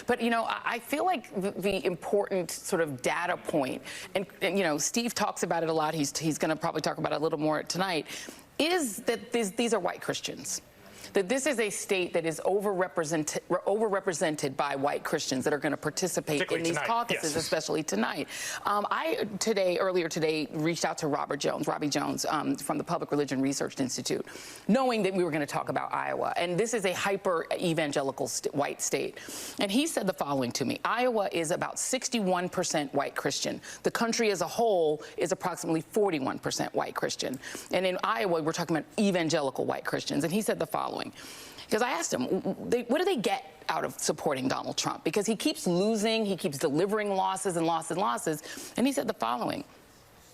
But, I feel like the important sort of data point, and Steve talks about it a lot. He's going to probably talk about it a little more tonight, is that these are white Christians. That this is a state that is overrepresented by white Christians that are going to participate in these caucuses, especially tonight. Earlier today, reached out to Robbie Jones from the Public Religion Research Institute, knowing that we were going to talk about Iowa. And this is a hyper-evangelical white state. And he said the following to me: Iowa is about 61% white Christian. The country as a whole is approximately 41% white Christian. And in Iowa, we're talking about evangelical white Christians. And he said the following, because I asked him, what do they get out of supporting Donald Trump? Because he keeps losing, he keeps delivering losses and losses and losses. And he said the following: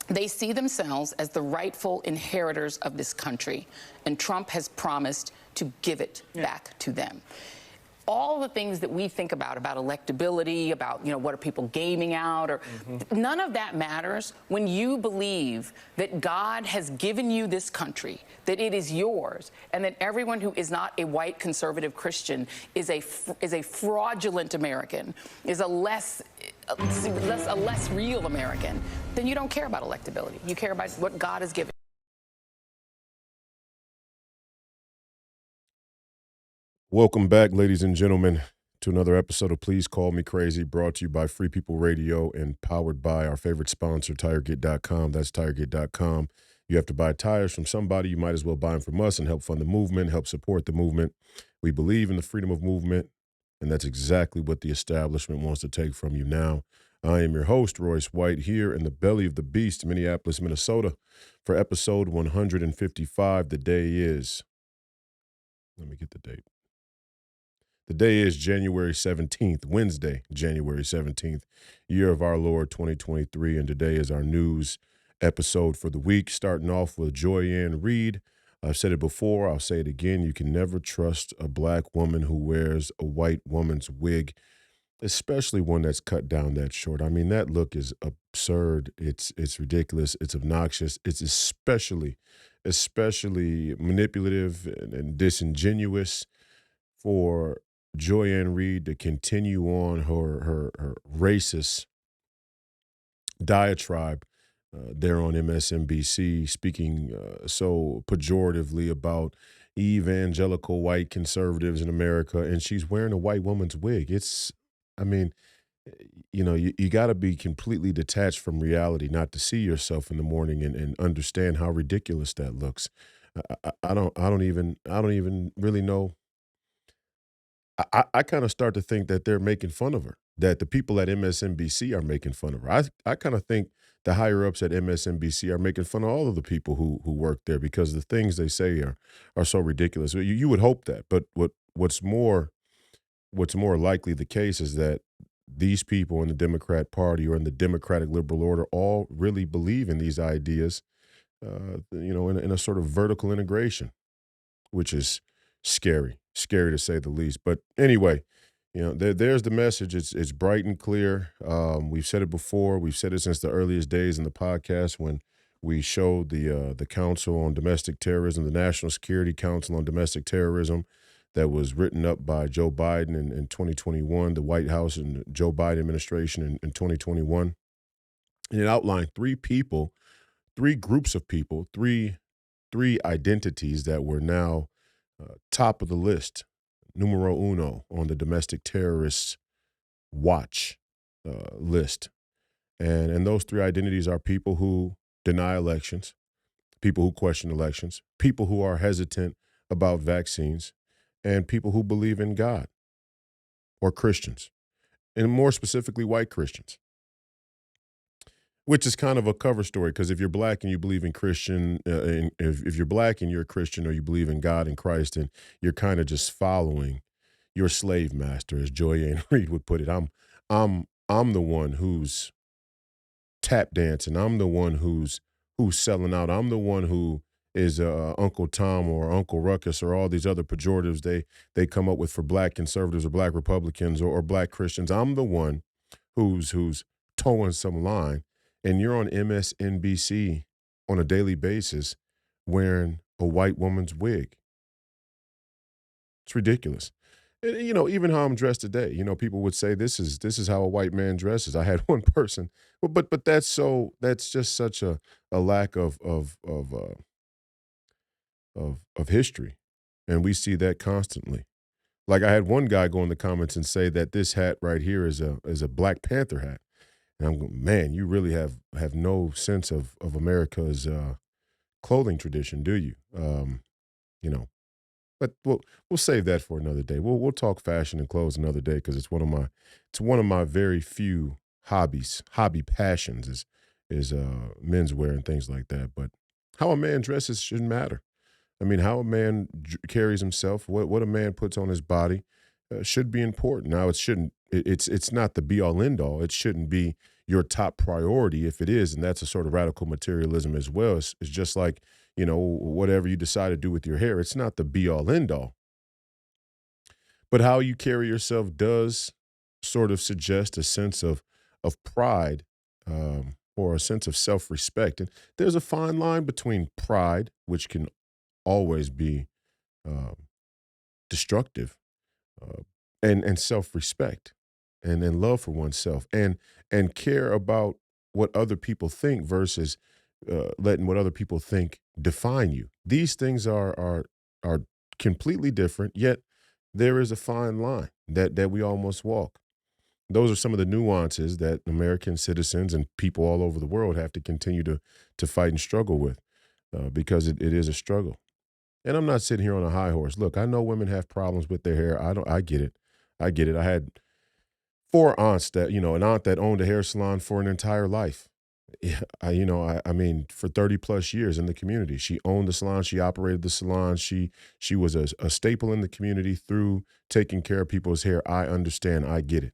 they see themselves as the rightful inheritors of this country, and Trump has promised to give it back to them. All the things that we think about electability, about, what are people gaming out, or none of that matters when you believe that God has given you this country, that it is yours, and that everyone who is not a white conservative Christian is a fraudulent American, is a less real American. Then you don't care about electability. You care about what God has given. Welcome back, ladies and gentlemen, to another episode of Please Call Me Crazy, brought to you by Free People Radio and powered by our favorite sponsor, TireGate.com. That's TireGate.com. You have to buy tires from somebody. You might as well buy them from us and help fund the movement, help support the movement. We believe in the freedom of movement, and that's exactly what the establishment wants to take from you now. I am your host, Royce White, here in the belly of the beast, Minneapolis, Minnesota, for episode 155. The day is, let me get the date. The day is January 17th, Wednesday, January 17th, year of our Lord 2023, and today is our news episode for the week, starting off with Reid. I've said it before, I'll say it again: you can never trust a black woman who wears a white woman's wig, especially one that's cut down that short. I mean, that look is absurd, it's ridiculous, it's obnoxious, it's especially manipulative and disingenuous for Reid to continue on her racist diatribe there on MSNBC, speaking so pejoratively about evangelical white conservatives in America, and she's wearing a white woman's wig. You got to be completely detached from reality not to see yourself in the morning and understand how ridiculous that looks. I don't even really know. I kind of start to think that they're making fun of her, that the people at MSNBC are making fun of her. I kind of think the higher-ups at MSNBC are making fun of all of the people who work there, because the things they say are so ridiculous. You would hope that, but what's more likely the case is that these people in the Democrat Party or in the Democratic liberal order all really believe in these ideas, in a sort of vertical integration, which is scary to say the least. But anyway, there's the message. It's bright and clear. We've said it before. We've said it since the earliest days in the podcast when we showed the Council on Domestic Terrorism, the National Security Council on Domestic Terrorism, that was written up by Joe Biden in 2021, the White House and Joe Biden administration in 2021. And it outlined three groups of people, three identities that were now top of the list, numero uno on the domestic terrorists watch list. And those three identities are people who deny elections, people who question elections, people who are hesitant about vaccines, and people who believe in God, or Christians, and more specifically white Christians. Which is kind of a cover story, because if you're black and you believe in Christian, if you're black and you're a Christian or you believe in God and Christ, and you're kind of just following your slave master, as Reid would put it. I'm the one who's tap dancing. I'm the one who's selling out. I'm the one who is Uncle Tom or Uncle Ruckus or all these other pejoratives they come up with for black conservatives or black Republicans or black Christians. I'm the one who's towing some line. And you're on MSNBC on a daily basis wearing a white woman's wig. It's ridiculous. And, even how I'm dressed today, people would say this is how a white man dresses. I had one person, but that's just such a lack of history, and we see that constantly. Like I had one guy go in the comments and say that this hat right here is a Black Panther hat, and I'm going, man, you really have no sense of America's clothing tradition, do you? You know, but we'll save that for another day. We'll talk fashion and clothes another day because it's one of my very few hobby passions is menswear and things like that. But how a man dresses shouldn't matter. I mean, how a man carries himself, what a man puts on his body, should be important. Now, it shouldn't. It's not the be all end all. It shouldn't be your top priority. If it is, and that's a sort of radical materialism as well. It's just like whatever you decide to do with your hair. It's not the be all end all. But how you carry yourself does sort of suggest a sense of pride, or a sense of self respect. And there's a fine line between pride, which can always be um, destructive, uh, and self respect, and love for oneself, and care about what other people think versus letting what other people think define you. These things are completely different. Yet there is a fine line that we all must walk. Those are some of the nuances that American citizens and people all over the world have to continue to fight and struggle with, because it is a struggle. And I'm not sitting here on a high horse. Look, I know women have problems with their hair. I get it. I get it. I had four aunts an aunt that owned a hair salon for an entire life. Yeah, I mean, for 30 plus years in the community. She owned the salon. She operated the salon. She was a staple in the community through taking care of people's hair. I understand. I get it.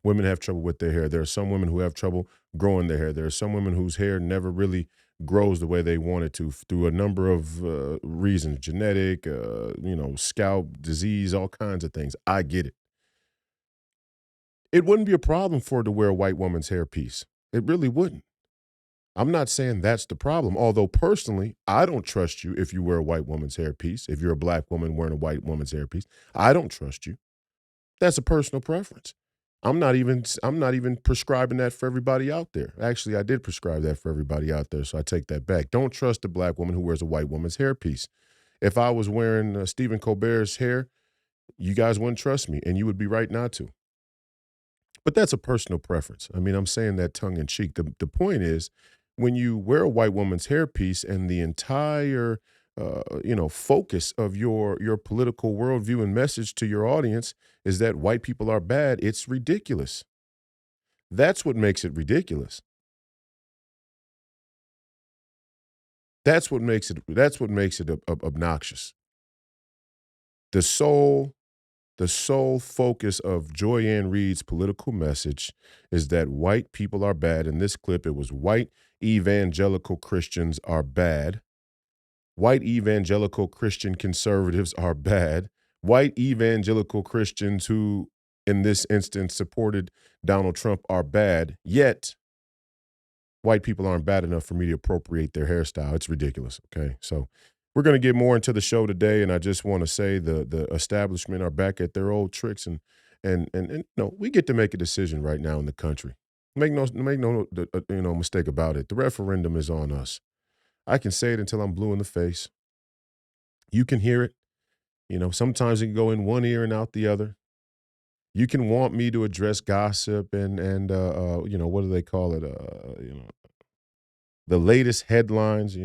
Women have trouble with their hair. There are some women who have trouble growing their hair. There are some women whose hair never really grows the way they want it to through a number of reasons, genetic, scalp disease, all kinds of things. I get it. It wouldn't be a problem for her to wear a white woman's hairpiece. It really wouldn't. I'm not saying that's the problem. Although personally, I don't trust you if you wear a white woman's hairpiece. If you're a black woman wearing a white woman's hairpiece, I don't trust you. That's a personal preference. I'm not even prescribing that for everybody out there. Actually, I did prescribe that for everybody out there, so I take that back. Don't trust a black woman who wears a white woman's hairpiece. If I was wearing Stephen Colbert's hair, you guys wouldn't trust me, and you would be right not to. But that's a personal preference. I mean, I'm saying that tongue in cheek. The point is, when you wear a white woman's hairpiece and the entire focus of your political worldview and message to your audience is that white people are bad, it's ridiculous. That's what makes it ridiculous. That's what makes it obnoxious. The sole the sole focus of Joyanne Reid's political message is that white people are bad. In this clip, it was white evangelical Christians are bad. White evangelical Christian conservatives are bad. White evangelical Christians who, in this instance, supported Donald Trump are bad. Yet, white people aren't bad enough for me to appropriate their hairstyle. It's ridiculous. Okay. So we're going to get more into the show today. And I just want to say the establishment are back at their old tricks. And we get to make a decision right now in the country. Make no mistake about it. The referendum is on us. I can say it until I'm blue in the face. You can hear it. Sometimes it can go in one ear and out the other. You can want me to address gossip and what do they call it? The latest headlines,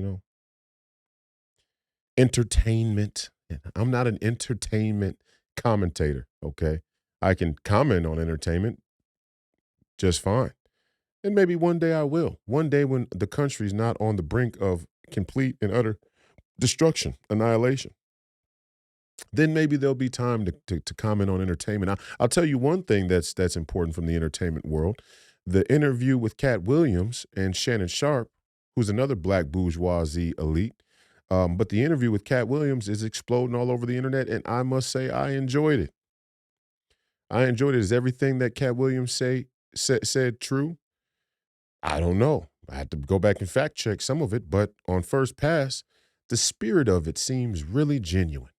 entertainment. I'm not an entertainment commentator, okay? I can comment on entertainment just fine. And maybe one day I will. One day when the country's not on the brink of complete and utter destruction, annihilation, then maybe there'll be time to comment on entertainment. I'll tell you one thing that's important from the entertainment world. The interview with Cat Williams and Shannon Sharp, who's another black bourgeoisie elite. But the interview with Cat Williams is exploding all over the internet, and I must say I enjoyed it. I enjoyed it. Is everything that Cat Williams said true? I don't know. I had to go back and fact check some of it, but on first pass, the spirit of it seems really genuine.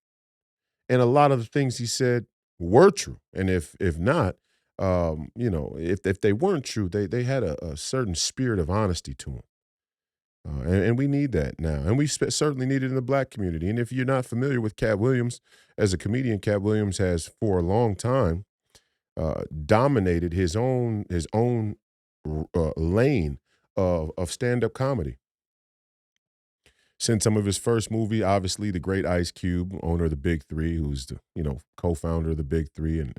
And a lot of the things he said were true, and if not, if they weren't true, they had a certain spirit of honesty to them. And we need that now. And we certainly need it in the black community. And if you're not familiar with Cat Williams, as a comedian, Cat Williams has for a long time dominated his own lane of stand-up comedy. Since some of his first movie, obviously the great Ice Cube, owner of the Big Three, who's the co-founder of the Big Three, and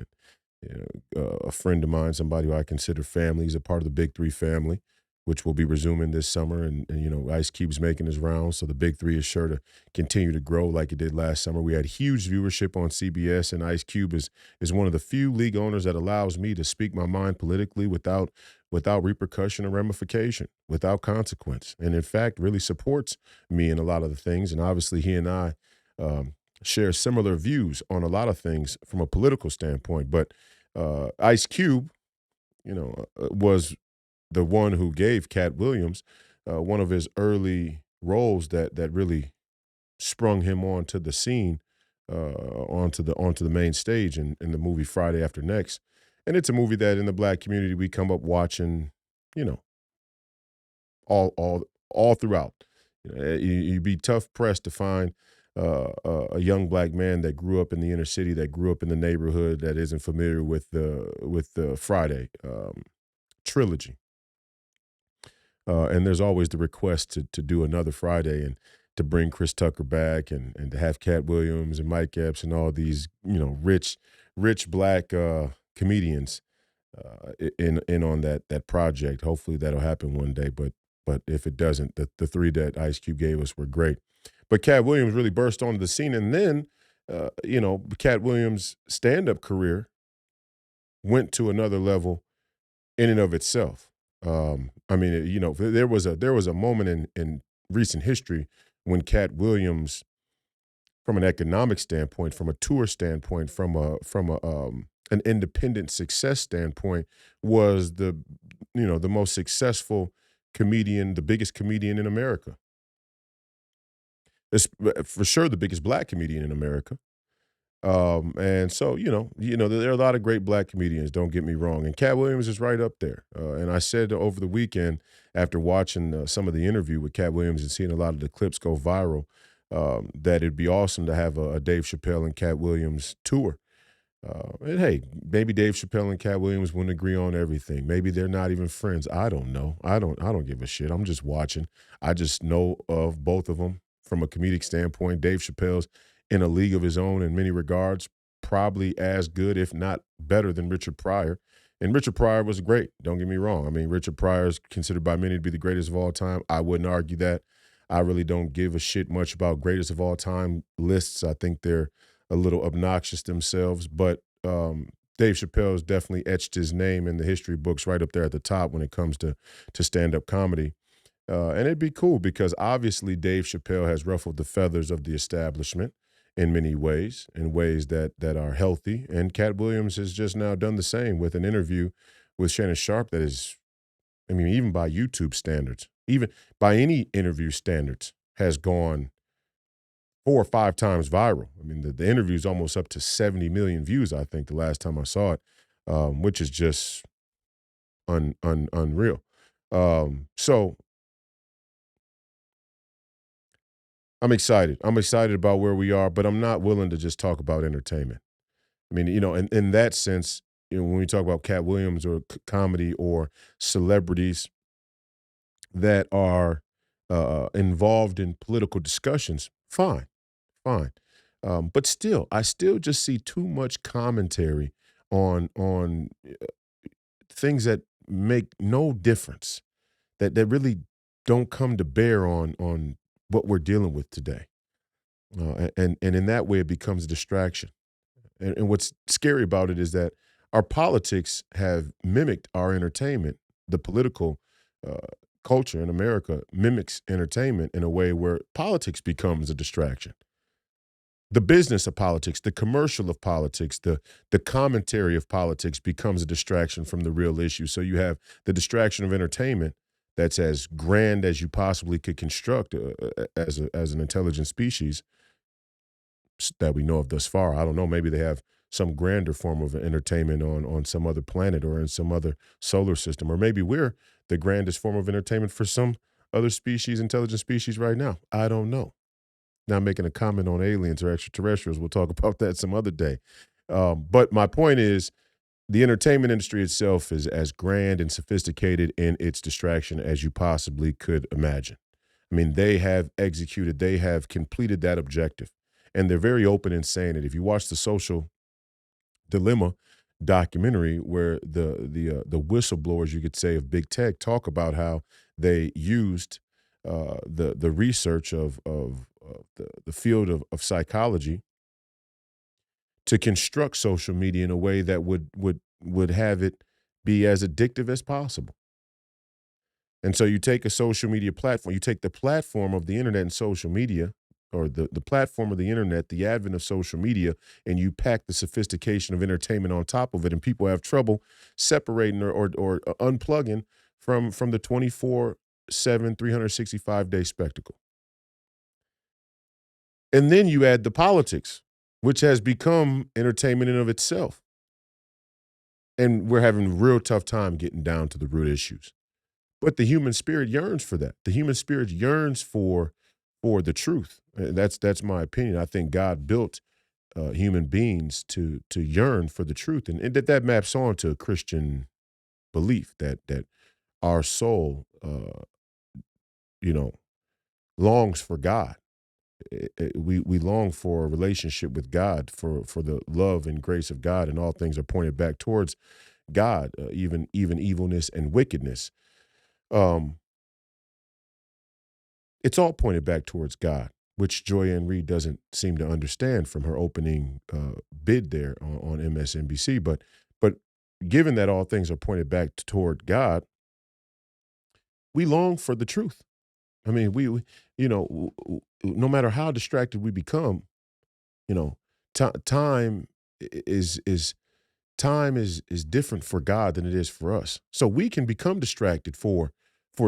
a friend of mine, somebody who I consider family. He's a part of the Big Three family, which will be resuming this summer. And Ice Cube's making his rounds, so the Big Three is sure to continue to grow like it did last summer. We had huge viewership on CBS, and Ice Cube is one of the few league owners that allows me to speak my mind politically without repercussion or ramification, without consequence, and in fact really supports me in a lot of the things. And obviously he and I share similar views on a lot of things from a political standpoint. But Ice Cube, was the one who gave Cat Williams one of his early roles that really sprung him onto the scene, onto the main stage in the movie Friday After Next. And it's a movie that in the black community we come up watching, you know, all throughout. You'd be tough pressed to find a young black man that grew up in the inner city, that grew up in the neighborhood, that isn't familiar with the Friday trilogy. And there's always the request to do another Friday and to bring Chris Tucker back and to have Cat Williams and Mike Epps and all these rich black comedians in on that project. Hopefully that'll happen one day. But if it doesn't, the three that Ice Cube gave us were great. But Cat Williams really burst onto the scene, and then Cat Williams' stand-up career went to another level in and of itself. There was a moment in recent history when Cat Williams, from an economic standpoint, from a tour standpoint, from an independent success standpoint, was the most successful comedian, the biggest comedian in America. It's for sure the biggest black comedian in America. And so, there are a lot of great black comedians, don't get me wrong. And Cat Williams is right up there. And I said over the weekend, after watching some of the interview with Cat Williams and seeing a lot of the clips go viral, that it'd be awesome to have a Dave Chappelle and Cat Williams tour. And hey, maybe Dave Chappelle and Cat Williams wouldn't agree on everything. Maybe they're not even friends. I don't know. I don't give a shit. I'm just watching. I just know of both of them from a comedic standpoint. Dave Chappelle's in a league of his own in many regards, probably as good, if not better, than Richard Pryor. And Richard Pryor was great. Don't get me wrong. I mean, Richard Pryor is considered by many to be the greatest of all time. I wouldn't argue that. I really don't give a shit much about greatest of all time lists. I think they're a little obnoxious themselves. But Dave Chappelle has definitely etched his name in the history books right up there at the top when it comes to stand-up comedy. And it'd be cool because obviously Dave Chappelle has ruffled the feathers of the establishment in many ways, in ways that are healthy. And Cat Williams has just now done the same with an interview with Shannon Sharp that is, even by YouTube standards, even by any interview standards, has gone 4 or 5 times viral. The interview is almost up to 70 million views, I think, the last time I saw it, which is just unreal. So I'm excited. I'm excited about where we are, but I'm not willing to just talk about entertainment. In that sense, when we talk about Cat Williams or comedy or celebrities that are involved in political discussions, fine. But still, I still just see too much commentary on things that make no difference, that really don't come to bear on what we're dealing with today. And in that way, it becomes a distraction. And what's scary about it is that our politics have mimicked our entertainment. The political culture in America mimics entertainment in a way where politics becomes a distraction. The business of politics, the commercial of politics, the commentary of politics becomes a distraction from the real issue. So you have the distraction of entertainment that's as grand as you possibly could construct as an intelligent species that we know of thus far. I don't know. Maybe they have some grander form of entertainment on some other planet or in some other solar system. Or maybe we're the grandest form of entertainment for some other species, intelligent species right now. I don't know. Now making a comment on aliens or extraterrestrials. We'll talk about that some other day. But my point is, the entertainment industry itself is as grand and sophisticated in its distraction as you possibly could imagine. I mean, they have executed, they have completed that objective. And they're very open in saying it. If you watch the Social Dilemma documentary, where the whistleblowers, you could say, of big tech talk about how they used the research of the field of psychology to construct social media in a way that would have it be as addictive as possible. And so you take a social media platform, you take the platform of the internet and social media, or the platform of the internet, the advent of social media, and you pack the sophistication of entertainment on top of it, and people have trouble separating or unplugging from the 24/7, 365-day spectacle. And then you add the politics, which has become entertainment in of itself. And we're having a real tough time getting down to the root issues. But the human spirit yearns for that. The human spirit yearns for the truth. That's my opinion. I think God built human beings to yearn for the truth, and that maps on to a Christian belief that our soul, longs for God. We long for a relationship with God, for the love and grace of God, and all things are pointed back towards God, even evilness and wickedness. Um, it's all pointed back towards God, which Joyanne Reid doesn't seem to understand from her opening bid there on MSNBC. But given that all things are pointed back toward God, we long for the truth. I mean, no matter how distracted we become, you know, time is time is different for God than it is for us. So we can become distracted for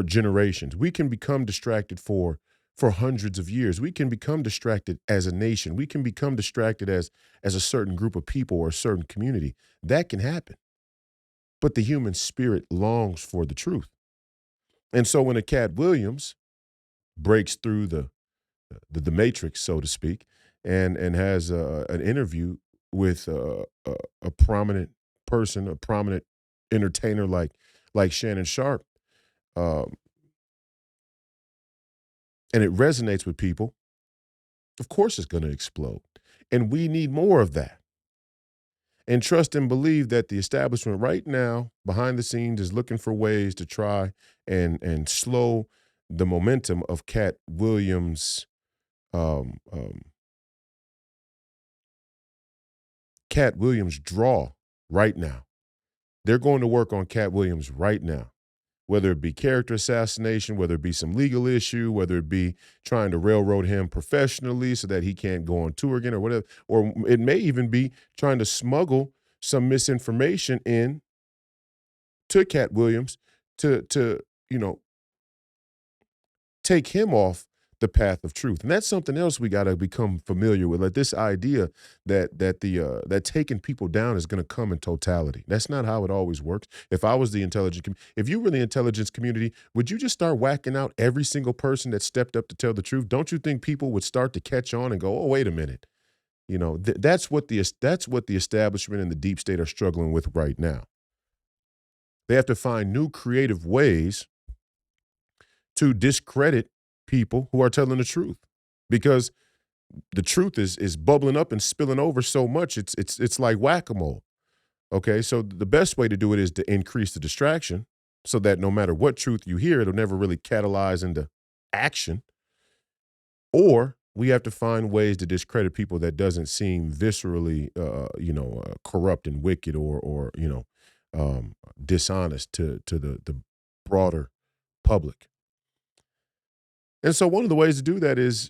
generations. We can become distracted for hundreds of years. We can become distracted as a nation. We can become distracted as a certain group of people or a certain community. That can happen. But the human spirit longs for the truth. And so when a Cat Williams breaks through the matrix, so to speak, and has an interview with a prominent person, a prominent entertainer like Shannon Sharp, um, and it resonates with people, of course it's going to explode. And we need more of that. And trust and believe that the establishment right now, behind the scenes, is looking for ways to try and slow the momentum of Cat Williams' um, um, Cat Williams' draw right now. They're going to work on Cat Williams right now, whether it be character assassination, whether it be some legal issue, whether it be trying to railroad him professionally so that he can't go on tour again or whatever. Or it may even be trying to smuggle some misinformation in to Cat Williams to take him off the path of truth. And that's something else we got to become familiar with. Like this idea that taking people down is going to come in totality. That's not how it always works. If I was the if you were the intelligence community, would you just start whacking out every single person that stepped up to tell the truth? Don't you think people would start to catch on and go, "Oh, wait a minute." That's what the establishment and the deep state are struggling with right now. They have to find new creative ways to discredit people who are telling the truth, because the truth is bubbling up and spilling over so much. It's like whack-a-mole. Okay, so the best way to do it is to increase the distraction, so that no matter what truth you hear, it'll never really catalyze into action. Or we have to find ways to discredit people that doesn't seem viscerally, corrupt and wicked or dishonest to the broader public. And so one of the ways to do that is,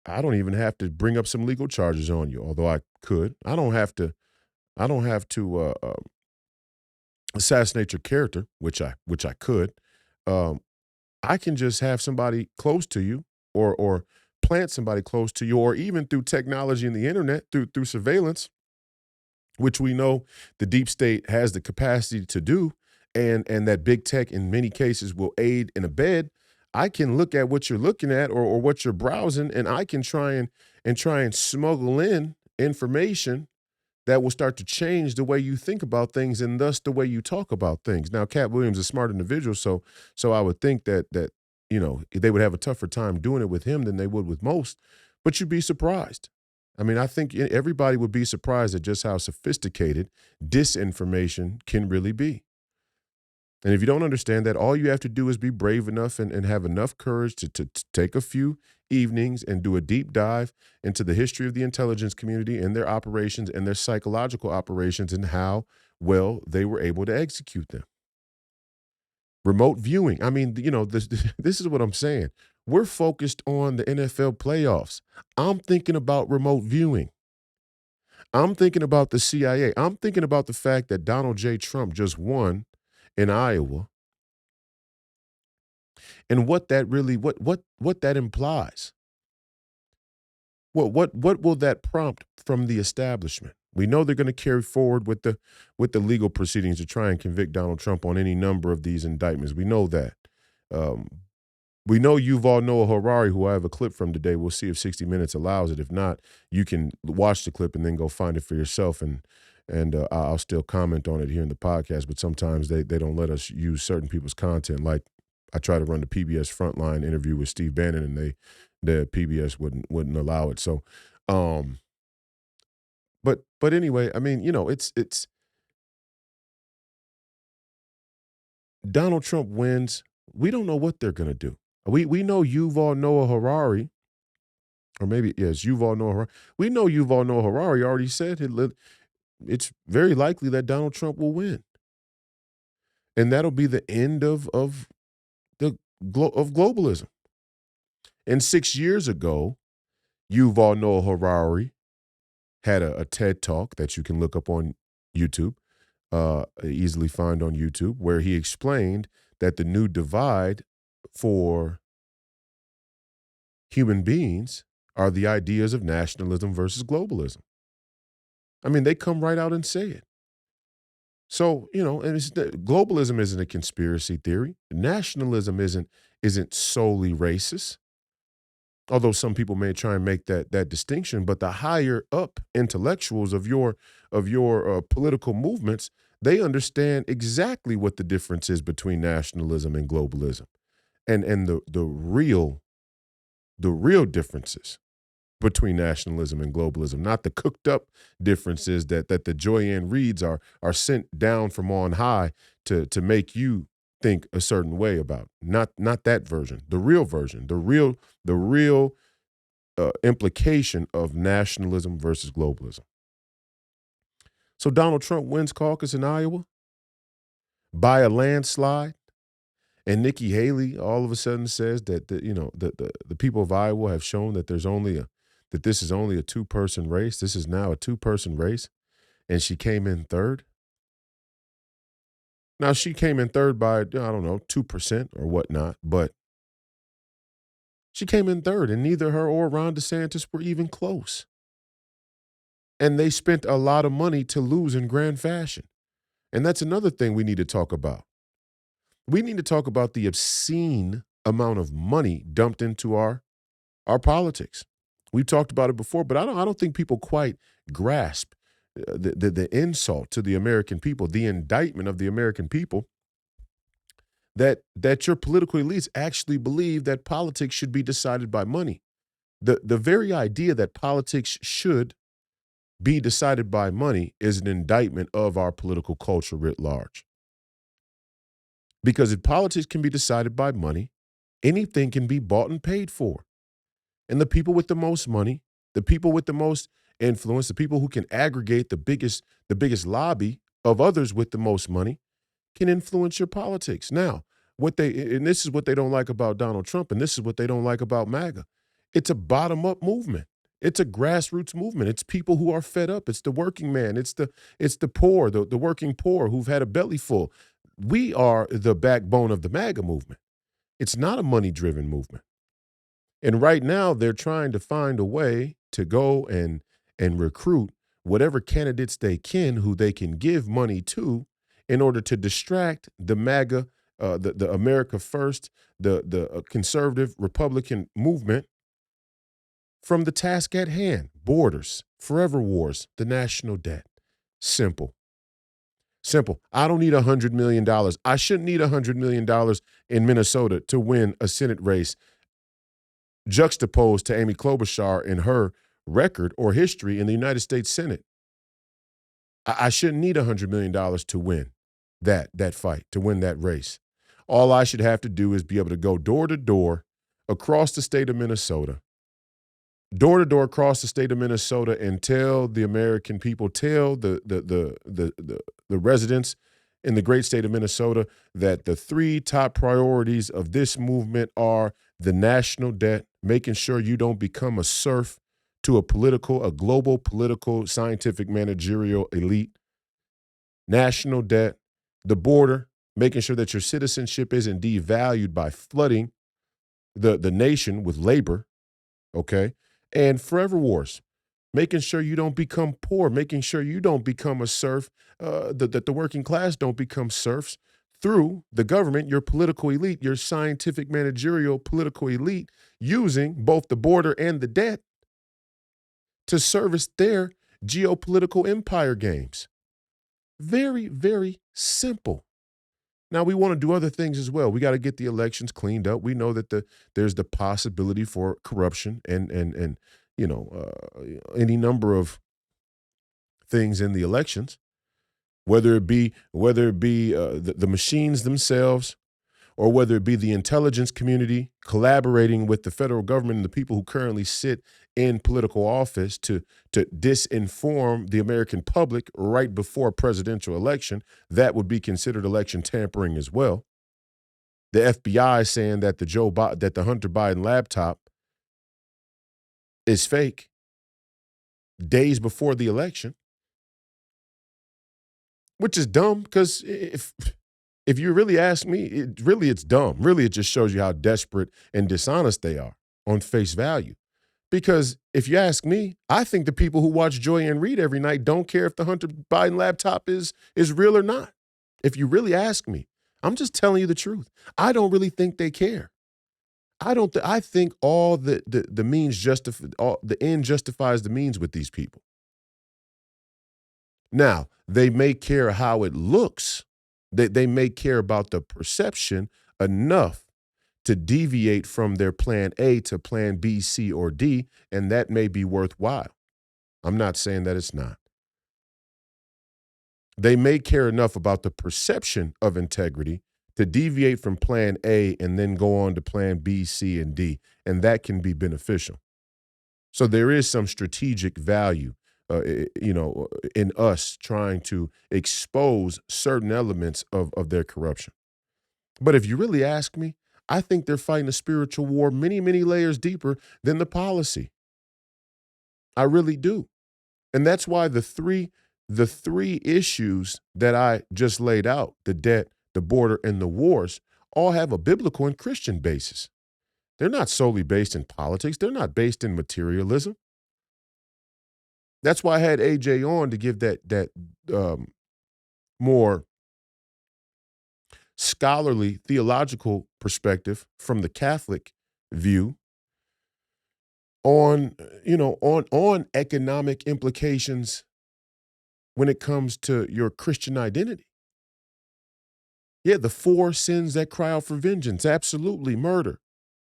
I don't even have to bring up some legal charges on you, although I could. I don't have to assassinate your character, which I could. Um, I can just have somebody close to you, or plant somebody close to you, or even through technology and the internet, through surveillance, which we know the deep state has the capacity to do, and that big tech in many cases will aid and abet, I can look at what you're looking at or what you're browsing, and I can try and smuggle in information that will start to change the way you think about things and thus the way you talk about things. Now, Cat Williams is a smart individual, so I would think that they would have a tougher time doing it with him than they would with most, but you'd be surprised. I mean, I think everybody would be surprised at just how sophisticated disinformation can really be. And if you don't understand that, all you have to do is be brave enough and have enough courage to take a few evenings and do a deep dive into the history of the intelligence community and their operations and their psychological operations and how well they were able to execute them. Remote viewing. I mean, this is what I'm saying. We're focused on the NFL playoffs. I'm thinking about remote viewing. I'm thinking about the CIA. I'm thinking about the fact that Donald J. Trump just won in Iowa, and what that really what that implies. What will that prompt from the establishment? We know they're going to carry forward with the legal proceedings to try and convict Donald Trump on any number of these indictments. We know that. Um, we know Yuval Noah Harari, who I have a clip from today. We'll see if 60 Minutes allows it. If not, you can watch the clip and then go find it for yourself. And I'll still comment on it here in the podcast. But sometimes they don't let us use certain people's content. Like I try to run the PBS Frontline interview with Steve Bannon, and the PBS wouldn't allow it. So, but anyway, I mean, it's Donald Trump wins. We don't know what they're gonna do. We know Yuval Noah Harari, or maybe yes, Yuval Noah Harari. We know Yuval Noah Harari already said it's very likely that Donald Trump will win, and that'll be the end of globalism. And 6 years ago, Yuval Noah Harari had a TED Talk that you can look up on YouTube, easily find on YouTube, where he explained that the new divide for human beings are the ideas of nationalism versus globalism. I mean, they come right out and say it. So, and globalism isn't a conspiracy theory. Nationalism isn't solely racist, although some people may try and make that distinction. But the higher up intellectuals of your political movements, they understand exactly what the difference is between nationalism and globalism, and the real differences between nationalism and globalism, not the cooked up differences that the Joyanne Reids are sent down from on high to make you think a certain way about. Not that version, the real version, the real implication of nationalism versus globalism. So Donald Trump wins caucus in Iowa by a landslide, and Nikki Haley all of a sudden says that the people of Iowa have shown that this is only a two-person race. This is now a two-person race, and she came in third. Now, she came in third by, I don't know, 2% or whatnot, but she came in third, and neither her or Ron DeSantis were even close. And they spent a lot of money to lose in grand fashion. And that's another thing we need to talk about. We need to talk about the obscene amount of money dumped into our politics. We've talked about it before, but I don't think people quite grasp the insult to the American people, the indictment of the American people, that your political elites actually believe that politics should be decided by money. The very idea that politics should be decided by money is an indictment of our political culture writ large. Because if politics can be decided by money, anything can be bought and paid for. And the people with the most money, the people with the most influence, the people who can aggregate the biggest lobby of others with the most money can influence your politics. Now, and this is what they don't like about Donald Trump, and this is what they don't like about MAGA. It's a bottom-up movement. It's a grassroots movement. It's people who are fed up. It's the working man. It's the poor, the working poor who've had a belly full. We are the backbone of the MAGA movement. It's not a money-driven movement. And right now, they're trying to find a way to go and recruit whatever candidates they can, who they can give money to, in order to distract the MAGA, the America First, the conservative Republican movement from the task at hand: borders, forever wars, the national debt. Simple. Simple. I don't need $100 million. I shouldn't need $100 million in Minnesota to win a Senate race, juxtaposed to Amy Klobuchar in her record or history in the United States Senate. I shouldn't need $100 million to win that fight, to win that race. All I should have to do is be able to go door to door across the state of Minnesota, door to door across the state of Minnesota, and tell the American people, tell the residents in the great state of Minnesota that the three top priorities of this movement are the national debt, making sure you don't become a serf to a global political, scientific, managerial elite. National debt, the border, making sure that your citizenship isn't devalued by flooding the nation with labor, okay? And forever wars, making sure you don't become poor, making sure you don't become a serf, that the working class don't become serfs through the government, your political elite, your scientific, managerial, political elite, using both the border and the debt to service their geopolitical empire games. Very, very simple. Now, we want to do other things as well. We got to get the elections cleaned up. We know that there's the possibility for corruption and any number of things in the elections, whether it be the machines themselves, or whether it be the intelligence community collaborating with the federal government and the people who currently sit in political office to disinform the American public right before a presidential election. That would be considered election tampering as well. The FBI saying that the Hunter Biden laptop is fake days before the election, which is dumb, because if you really ask me, it's dumb. Really, it just shows you how desperate and dishonest they are on face value. Because if you ask me, I think the people who watch Joy and Reid every night don't care if the Hunter Biden laptop is real or not. If you really ask me, I'm just telling you the truth. I don't really think they care. I think all the means the end justifies the means with these people. Now, they may care how it looks. They may care about the perception enough to deviate from their plan A to plan B, C, or D, and that may be worthwhile. I'm not saying that it's not. They may care enough about the perception of integrity to deviate from plan A and then go on to plan B, C, and D, and that can be beneficial. So there is some strategic value in us trying to expose certain elements of their corruption. But if you really ask me, I think they're fighting a spiritual war many, many layers deeper than the policy. I really do. And that's why the three issues that I just laid out, the debt, the border, and the wars, all have a biblical and Christian basis. They're not solely based in politics. They're not based in materialism. That's why I had AJ on to give that more scholarly theological perspective from the Catholic view on economic implications when it comes to your Christian identity. Yeah, the 4 sins that cry out for vengeance. Absolutely. Murder.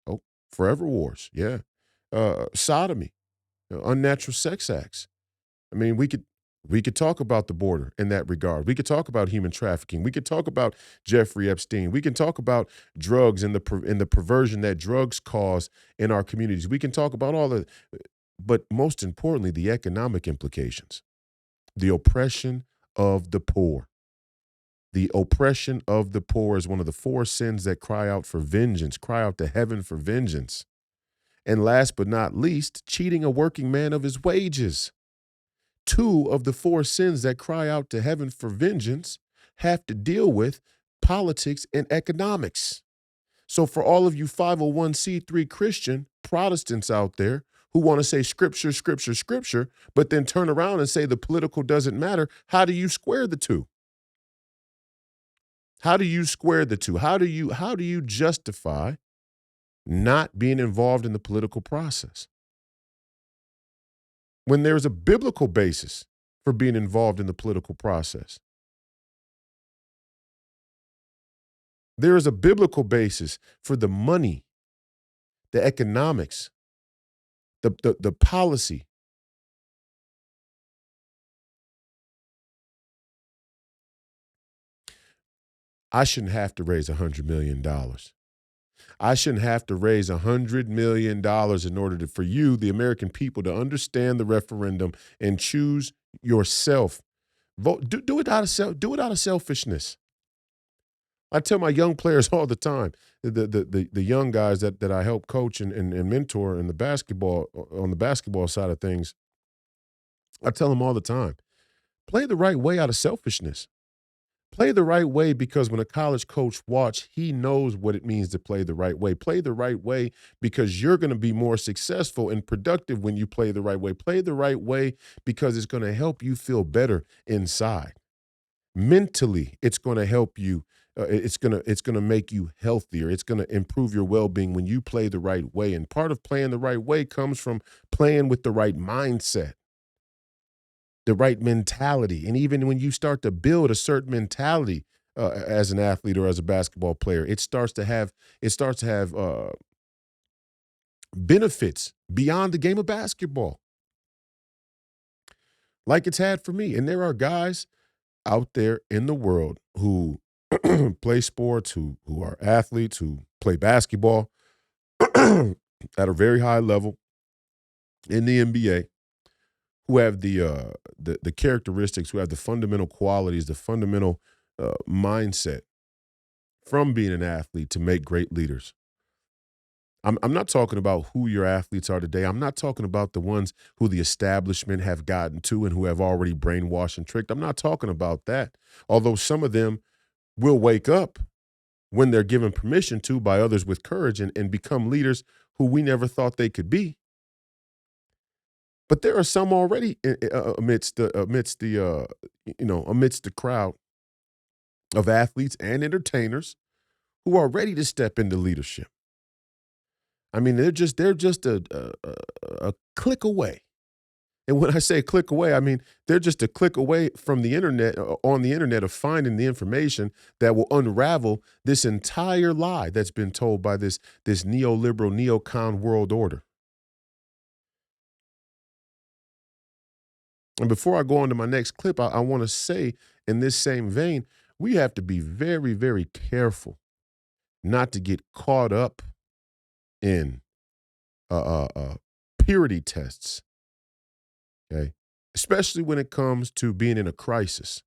Oh, forever wars. Yeah. Sodomy. Unnatural sex acts. I mean, we could talk about the border in that regard. We could talk about human trafficking. We could talk about Jeffrey Epstein. We can talk about drugs and the perversion that drugs cause in our communities. We can talk about all but most importantly, the economic implications, the oppression of the poor. The oppression of the poor is one of the 4 sins that cry out for vengeance, cry out to heaven for vengeance. And last but not least, cheating a working man of his wages. 2 of the 4 sins that cry out to heaven for vengeance have to deal with politics and economics. So for all of you 501c3 Christian Protestants out there who want to say scripture, scripture, scripture, but then turn around and say the political doesn't matter. How do you square the two? How do you square the two? How do you justify not being involved in the political process when there's a biblical basis for being involved in the political process? There is a biblical basis for the money, the economics, the policy. I shouldn't have to raise $100 million. I shouldn't have to raise $100 million in order for you, the American people, to understand the referendum and choose yourself. Vote. Do it out of selfishness. I tell my young players all the time, the young guys that I help coach and mentor in the basketball on the basketball side of things. I tell them all the time, play the right way out of selfishness. Play the right way because when a college coach watch, he knows what it means to play the right way. Play the right way because you're going to be more successful and productive when you play the right way. Play the right way because it's going to help you feel better inside. Mentally, it's going to help you. It's going to make you healthier. It's going to improve your well-being when you play the right way. And part of playing the right way comes from playing with the right mindset, the right mentality. And even when you start to build a certain mentality as an athlete or as a basketball player, it starts to have benefits beyond the game of basketball, like it's had for me. And there are guys out there in the world who play sports, who are athletes, who play basketball at a very high level in the NBA, who have the characteristics, who have the fundamental qualities, the fundamental mindset from being an athlete to make great leaders. I'm not talking about who your athletes are today. I'm not talking about the ones who the establishment have gotten to and who have already brainwashed and tricked. I'm not talking about that. Although some of them will wake up when they're given permission to by others with courage and become leaders who we never thought they could be. But there are some already amidst the crowd of athletes and entertainers who are ready to step into leadership. I mean, they're just a click away. And when I say click away, I mean they're just a click away from the internet, on the internet, of finding the information that will unravel this entire lie that's been told by this neoliberal, neocon world order. And before I go on to my next clip, I want to say in this same vein, we have to be very, very careful not to get caught up in purity tests, okay? Especially when it comes to being in a crisis.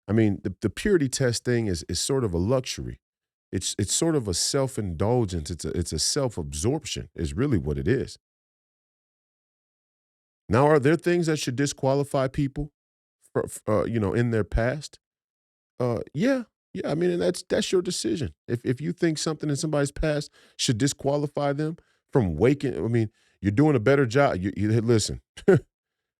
I mean, the purity test thing is sort of a luxury. It's sort of a self-indulgence. It's a self-absorption is really what it is. Now, are there things that should disqualify people, in their past? Yeah. I mean, and that's your decision. If you think something in somebody's past should disqualify them from waking, I mean, you're doing a better job. You listen.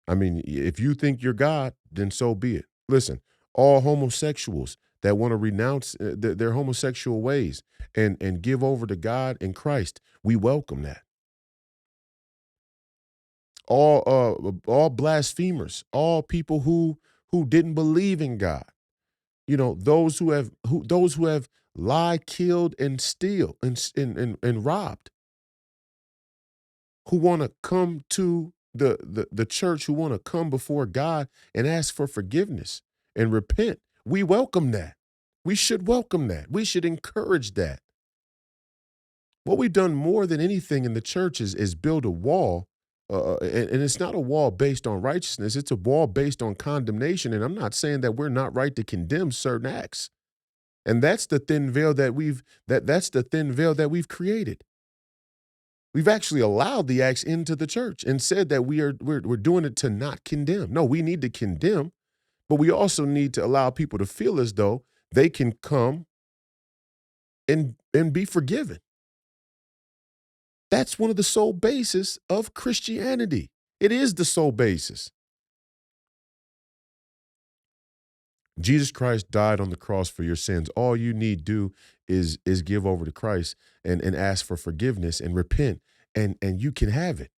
I mean, if you think you're God, then so be it. Listen, all homosexuals that want to renounce their homosexual ways and give over to God and Christ, we welcome that. All blasphemers, all people who didn't believe in God. Those who have lied, killed, and steal and robbed, who want to come to the church, who want to come before God and ask for forgiveness and repent. We welcome that. We should welcome that. We should encourage that. What we've done more than anything in the church is build a wall, and it's not a wall based on righteousness. It's a wall based on condemnation. And I'm not saying that we're not right to condemn certain acts. And that's the thin veil that's the thin veil that we've created. We've actually allowed the acts into the church and said that we're doing it to not condemn. No, we need to condemn, but we also need to allow people to feel as though they can come and be forgiven. That's one of the sole bases of Christianity. It is the sole basis. Jesus Christ died on the cross for your sins. All you need do is give over to Christ and ask for forgiveness and repent, and you can have it.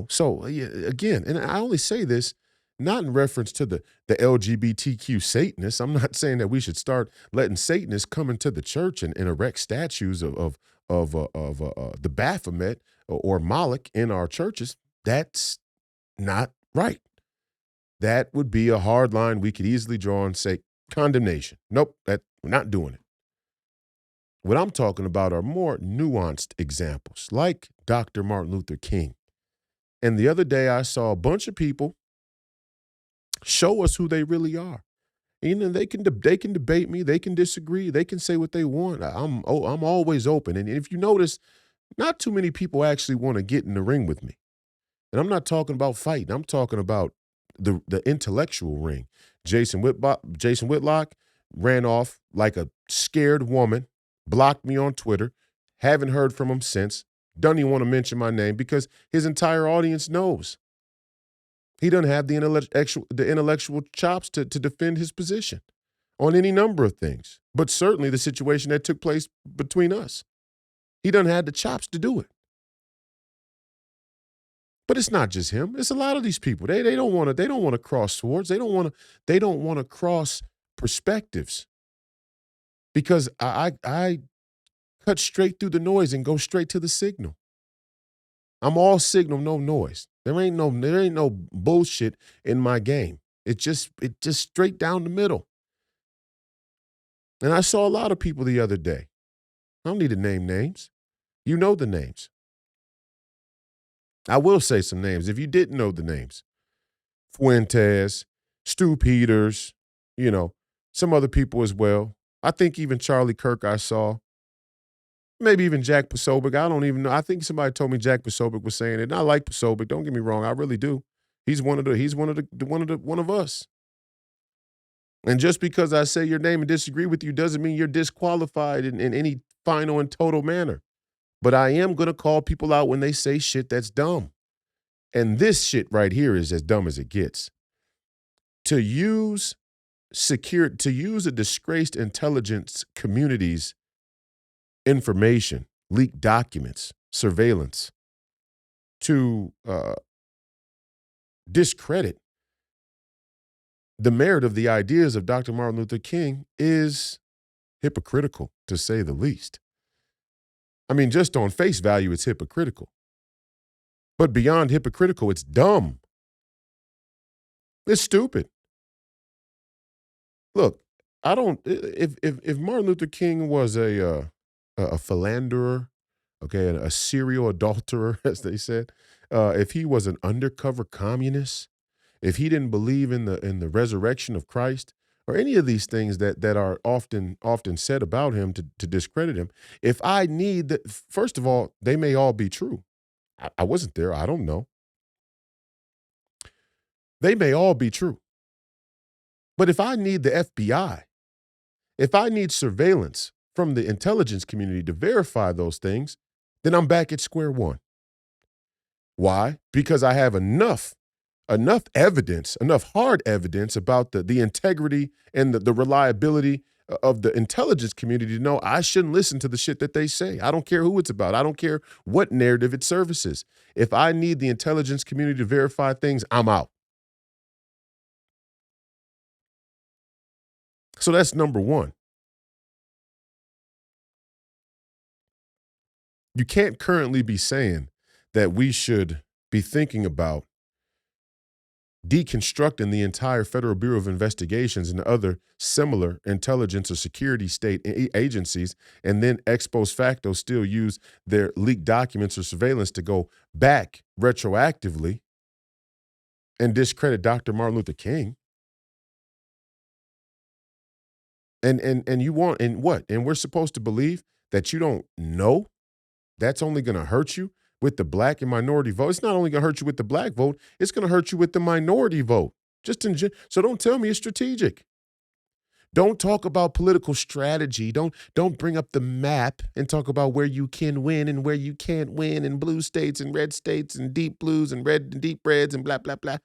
So again, and I only say this not in reference to the LGBTQ Satanists. I'm not saying that we should start letting Satanists come into the church and erect statues of the Baphomet or Moloch in our churches. That's not right. That would be a hard line we could easily draw and say condemnation. Nope, we're not doing it. What I'm talking about are more nuanced examples, like Dr. Martin Luther King. And the other day I saw a bunch of people show us who they really are. And they can debate me, they can disagree, they can say what they want. I'm always open. And if you notice, not too many people actually want to get in the ring with me. And I'm not talking about fighting. I'm talking about the intellectual ring. Jason Whitlock ran off like a scared woman, blocked me on Twitter, haven't heard from him since, doesn't even want to mention my name because his entire audience knows. He doesn't have the intellectual chops to defend his position on any number of things, but certainly the situation that took place between us. He doesn't have the chops to do it. But it's not just him. It's a lot of these people. They don't want to cross swords. They don't want to cross perspectives. Because I cut straight through the noise and go straight to the signal. I'm all signal, no noise. There ain't no bullshit in my game. It just straight down the middle. And I saw a lot of people the other day. I don't need to name names. You know the names. I will say some names if you didn't know the names. Fuentes, Stu Peters, some other people as well. I think even Charlie Kirk I saw. Maybe even Jack Posobiec. I don't even know. I think somebody told me Jack Posobiec was saying it. And I like Posobiec. Don't get me wrong. I really do. He's one of us. And just because I say your name and disagree with you doesn't mean you're disqualified in any final and total manner. But I am going to call people out when they say shit that's dumb. And this shit right here is as dumb as it gets. To use a disgraced intelligence community's information, leaked documents, surveillance, to discredit the merit of the ideas of Dr. Martin Luther King is hypocritical, to say the least. I mean, just on face value, it's hypocritical. But beyond hypocritical, it's dumb. It's stupid. Look, if Martin Luther King was a philanderer, okay, a serial adulterer, as they said, if he was an undercover communist, if he didn't believe in the resurrection of Christ, or any of these things that are often said about him to discredit him, if I need that, first of all, they may all be true. I wasn't there. I don't know. They may all be true. But if I need the FBI, if I need surveillance from the intelligence community to verify those things, then I'm back at square one. Why? Because I have enough evidence, enough hard evidence about the integrity and the reliability of the intelligence community to know I shouldn't listen to the shit that they say. I don't care who it's about. I don't care what narrative it services. If I need the intelligence community to verify things, I'm out. So that's number one. You can't currently be saying that we should be thinking about deconstructing the entire Federal Bureau of Investigations and other similar intelligence or security state agencies, and then ex post facto still use their leaked documents or surveillance to go back retroactively and discredit Dr. Martin Luther King. And you want, and what? And we're supposed to believe that you don't know that's only going to hurt you with the black and minority vote. It's not only going to hurt you with the black vote, it's going to hurt you with the minority vote. So don't tell me it's strategic. Don't talk about political strategy. Don't bring up the map and talk about where you can win and where you can't win and blue states and red states and deep blues and red and deep reds and blah, blah, blah.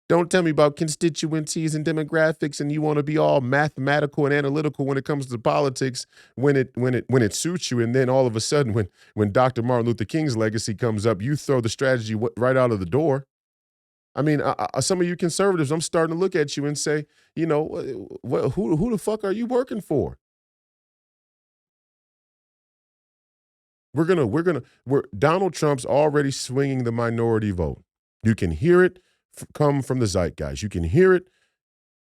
Don't tell me about constituencies and demographics and you want to be all mathematical and analytical when it comes to politics when it suits you. And then all of a sudden when Dr. Martin Luther King's legacy comes up, you throw the strategy right out of the door. I mean, some of you conservatives, I'm starting to look at you and say, you know, who the fuck are you working for? Donald Trump's already swinging the minority vote. You can hear it come from the zeitgeist. You can hear it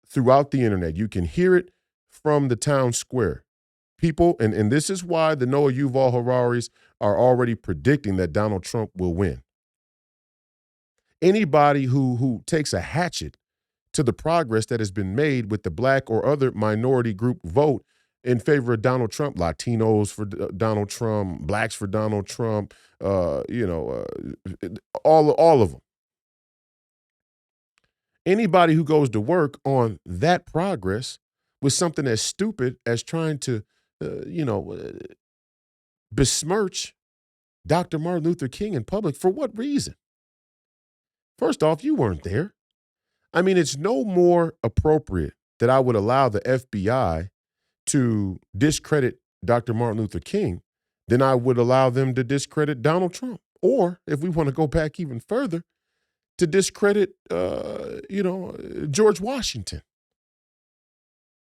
throughout the internet. You can hear it from the town square. People, and this is why the Noah Yuval Hararis are already predicting that Donald Trump will win. Anybody who takes a hatchet to the progress that has been made with the black or other minority group vote in favor of Donald Trump, Latinos for Donald Trump, blacks for Donald Trump, all of them. Anybody who goes to work on that progress with something as stupid as trying to, besmirch Dr. Martin Luther King in public, for what reason? First off, you weren't there. I mean, it's no more appropriate that I would allow the FBI to discredit Dr. Martin Luther King than I would allow them to discredit Donald Trump. Or, if we want to go back even further, to discredit, George Washington.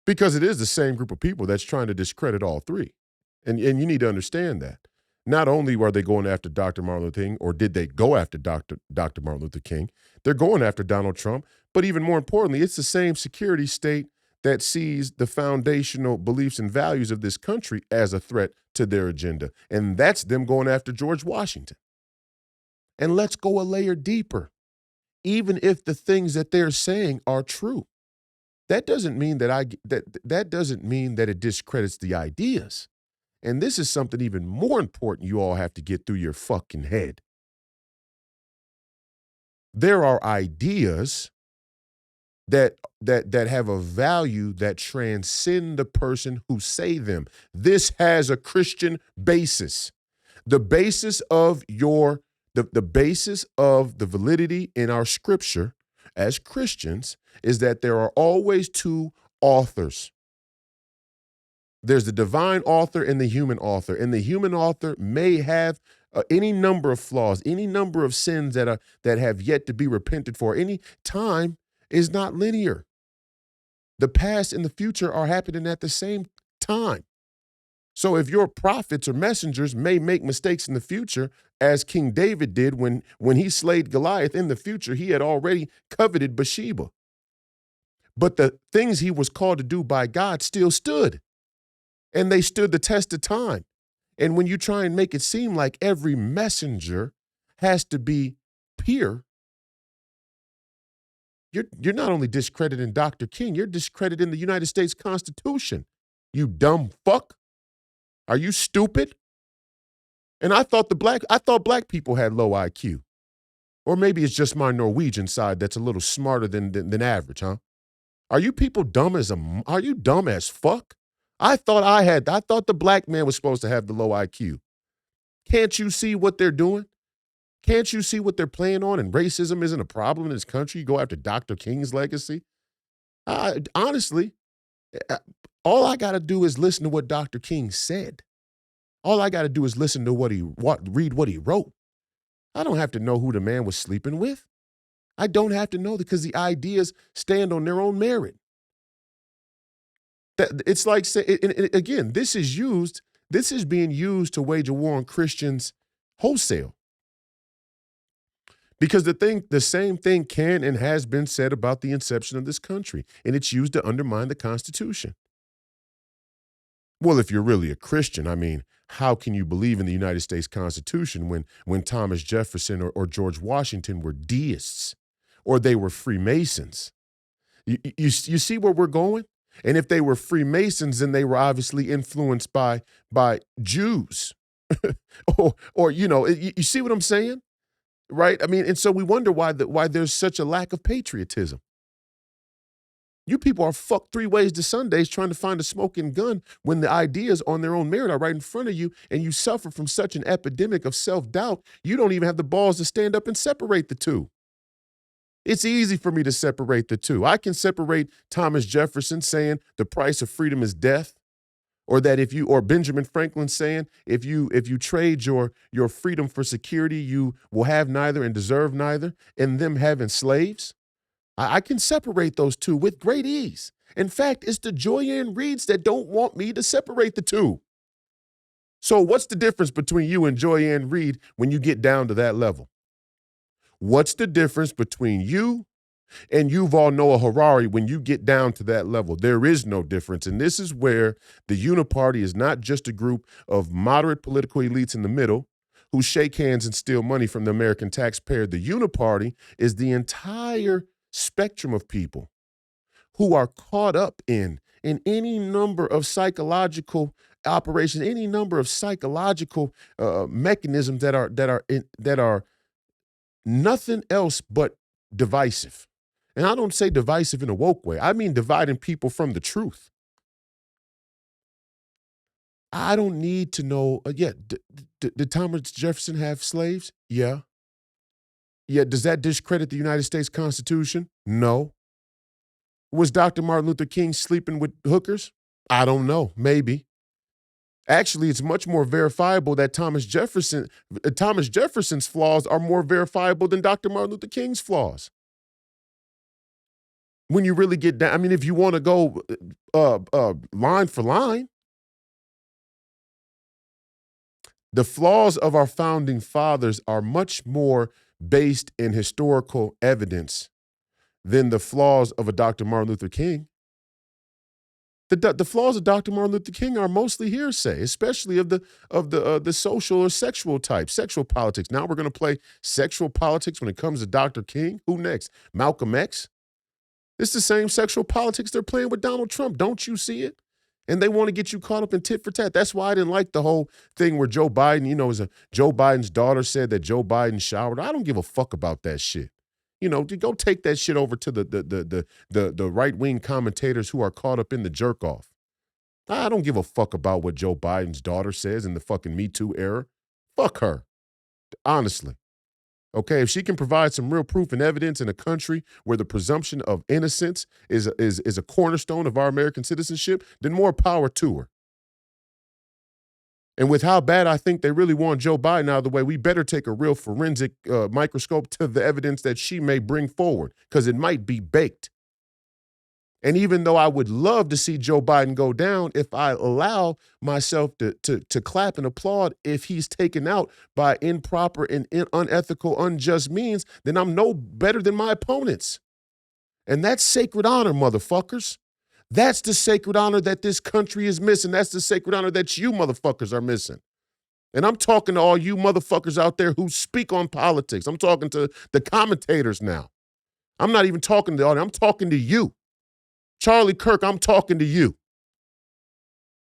Because it is the same group of people that's trying to discredit all three. And you need to understand that. Not only were they going after Dr. Martin Luther King, or did they go after Dr. Martin Luther King, they're going after Donald Trump. But even more importantly, it's the same security state that sees the foundational beliefs and values of this country as a threat to their agenda. And that's them going after George Washington. And let's go a layer deeper. Even if the things that they're saying are true, that doesn't mean that doesn't mean that it discredits the ideas. And this is something even more important you all have to get through your fucking head. There are ideas that have a value that transcend the person who say them. This has a Christian basis. The basis of the basis of the validity in our scripture as Christians is that there are always two authors. There's the divine author and the human author. And the human author may have any number of flaws, any number of sins that have yet to be repented for. Any time is not linear. The past and the future are happening at the same time. So if your prophets or messengers may make mistakes in the future, as King David did when he slayed Goliath in the future, he had already coveted Bathsheba. But the things he was called to do by God still stood. And they stood the test of time. And when you try and make it seem like every messenger has to be pure, you're not only discrediting Dr. King, you're discrediting the United States Constitution. You dumb fuck. Are you stupid? And I thought black people had low IQ. Or maybe it's just my Norwegian side that's a little smarter than average, huh? Are you people are you dumb as fuck? I thought the black man was supposed to have the low IQ. Can't you see what they're doing? Can't you see what they're playing on? And racism isn't a problem in this country. You go after Dr. King's legacy. Honestly, all I got to do is listen to what Dr. King said. All I got to do is listen to read what he wrote. I don't have to know who the man was sleeping with. I don't have to know because the ideas stand on their own merit. It's like, again, this is being used to wage a war on Christians wholesale. Because the same thing can and has been said about the inception of this country, and it's used to undermine the Constitution. Well, if you're really a Christian, I mean, how can you believe in the United States Constitution when Thomas Jefferson or George Washington were deists or they were Freemasons? You see where we're going? And if they were Freemasons, then they were obviously influenced by Jews. or you see what I'm saying? Right? I mean, and so we wonder why there's such a lack of patriotism. You people are fucked 3 ways to Sundays trying to find a smoking gun when the ideas on their own merit are right in front of you, and you suffer from such an epidemic of self-doubt, you don't even have the balls to stand up and separate the two. It's easy for me to separate the two. I can separate Thomas Jefferson saying the price of freedom is death, or that or Benjamin Franklin saying if you trade your freedom for security, you will have neither and deserve neither, and them having slaves. I can separate those two with great ease. In fact, it's the Joyanne Reids that don't want me to separate the two. So what's the difference between you and Joyanne Reid when you get down to that level? What's the difference between you and Yuval Noah Harari when you get down to that level? There is no difference. And this is where the Uniparty is not just a group of moderate political elites in the middle who shake hands and steal money from the American taxpayer. The Uniparty is the entire spectrum of people who are caught up in any number of psychological operations, any number of psychological mechanisms that are nothing else but divisive. And I don't say divisive in a woke way. I mean dividing people from the truth. I don't need to know, did Thomas Jefferson have slaves? Yeah. Yeah, does that discredit the United States Constitution? No. Was Dr. Martin Luther King sleeping with hookers? I don't know, maybe. Actually, it's much more verifiable that Thomas Jefferson's flaws are more verifiable than Dr. Martin Luther King's flaws. When you really get down, I mean, if you want to go line for line, the flaws of our founding fathers are much more based in historical evidence than the flaws of a Dr. Martin Luther King. The flaws of Dr. Martin Luther King are mostly hearsay, especially of the social or sexual type, sexual politics. Now we're going to play sexual politics when it comes to Dr. King. Who next? Malcolm X? It's the same sexual politics they're playing with Donald Trump. Don't you see it? And they want to get you caught up in tit for tat. That's why I didn't like the whole thing where Joe Biden, Joe Biden's daughter said that Joe Biden showered. I don't give a fuck about that shit. Go take that shit over to the right-wing commentators who are caught up in the jerk-off. I don't give a fuck about what Joe Biden's daughter says in the fucking Me Too era. Fuck her, honestly. Okay, if she can provide some real proof and evidence in a country where the presumption of innocence is a cornerstone of our American citizenship, then more power to her. And with how bad I think they really want Joe Biden out of the way, we better take a real forensic microscope to the evidence that she may bring forward, because it might be baked. And even though I would love to see Joe Biden go down, if I allow myself to clap and applaud if he's taken out by improper and unethical, unjust means, then I'm no better than my opponents. And that's sacred honor, motherfuckers. That's the sacred honor that this country is missing. That's the sacred honor that you motherfuckers are missing. And I'm talking to all you motherfuckers out there who speak on politics. I'm talking to the commentators now. I'm not even talking to the audience. I'm talking to you. Charlie Kirk, I'm talking to you.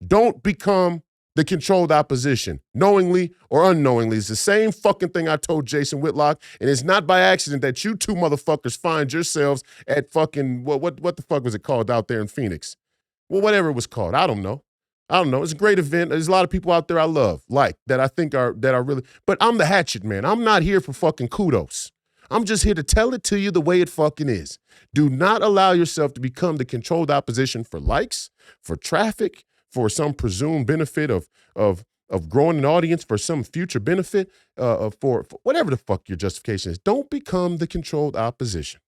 Don't become the controlled opposition, knowingly or unknowingly. It's the same fucking thing I told Jason Whitlock, and it's not by accident that you two motherfuckers find yourselves at fucking, what the fuck was it called out there in Phoenix? Well, whatever it was called. I don't know. It's a great event. There's a lot of people out there I love, that I think are really, but I'm the hatchet man. I'm not here for fucking kudos. I'm just here to tell it to you the way it fucking is. Do not allow yourself to become the controlled opposition for likes, for traffic, for some presumed benefit of growing an audience, for some future benefit, for whatever the fuck your justification is. Don't become the controlled opposition.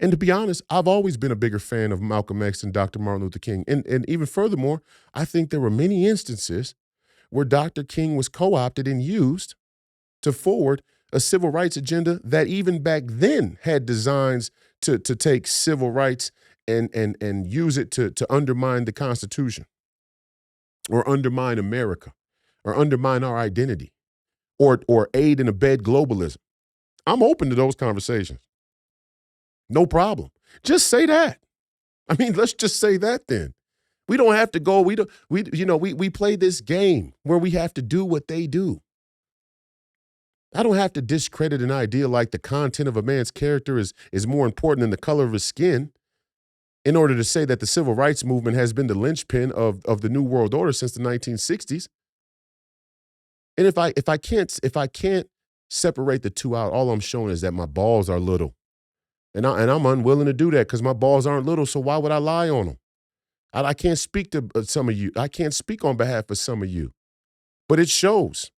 And to be honest, I've always been a bigger fan of Malcolm X than Dr. Martin Luther King. And even furthermore, I think there were many instances where Dr. King was co-opted and used to forward a civil rights agenda that even back then had designs to take civil rights and use it to undermine the Constitution, or undermine America, or undermine our identity, or aid and abet globalism. I'm open to those conversations. No problem. Just say that. I mean, let's just say that then. We don't have to go, we play this game where we have to do what they do. I don't have to discredit an idea like the content of a man's character is more important than the color of his skin in order to say that the civil rights movement has been the linchpin of the New World Order since the 1960s. And if I can't separate the two out, all I'm showing is that my balls are little. And I'm unwilling to do that because my balls aren't little, so why would I lie on them? I can't speak to some of you. I can't speak on behalf of some of you. But it shows.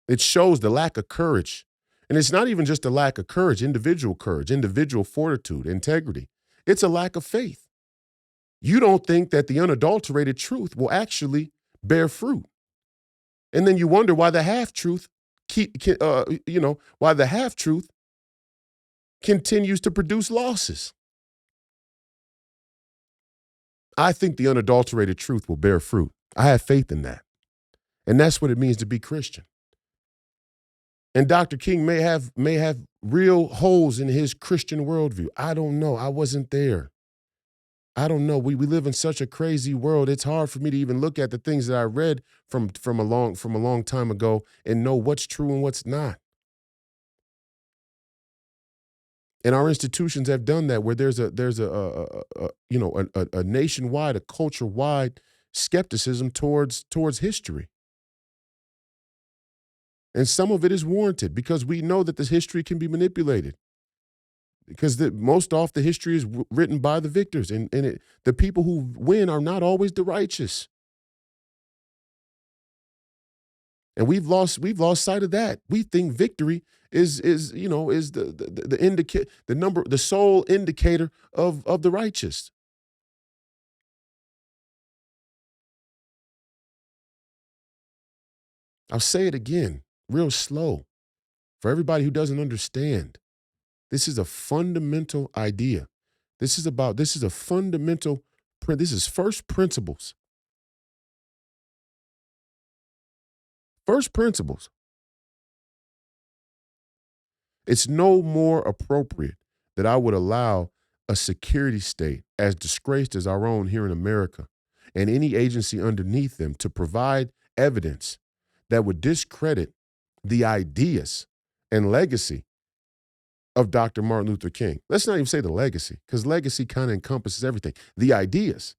It shows the lack of courage. And it's not even just a lack of courage, individual fortitude, integrity. It's a lack of faith. You don't think that the unadulterated truth will actually bear fruit. And then you wonder why the half-truth why the half-truth continues to produce losses. I think the unadulterated truth will bear fruit. I have faith in that. And that's what it means to be Christian. And Dr. King may have real holes in his Christian worldview. I don't know. I wasn't there. I don't know. We live in such a crazy world. It's hard for me to even look at the things that I read from a long time ago and know what's true and what's not. And our institutions have done that, where there's a nationwide, a culture-wide skepticism towards history. And some of it is warranted because we know that this history can be manipulated. Because most often the history is written by the victors, and the people who win are not always the righteous. And we've lost sight of that. We think victory is the sole indicator of the righteous. I'll say it again, real slow, for everybody who doesn't understand. This is a fundamental idea. This is a fundamental, this is first principles. First principles. It's no more appropriate that I would allow a security state as disgraced as our own here in America and any agency underneath them to provide evidence that would discredit the ideas and legacy of Dr. Martin Luther King. Let's not even say the legacy, because legacy kind of encompasses everything. The ideas.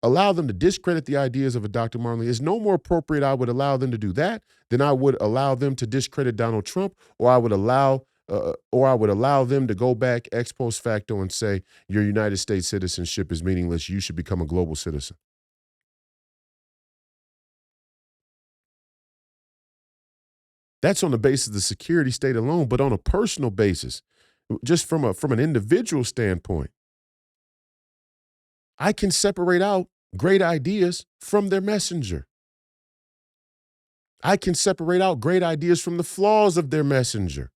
Allow them to discredit the ideas of a Dr. Martin Luther. It's no more appropriate I would allow them to do that than I would allow them to discredit Donald Trump, or I would allow them to go back ex post facto and say your United States citizenship is meaningless. You should become a global citizen. That's on the basis of the security state alone, but on a personal basis, just from an individual standpoint, I can separate out great ideas from their messenger. I can separate out great ideas from the flaws of their messenger.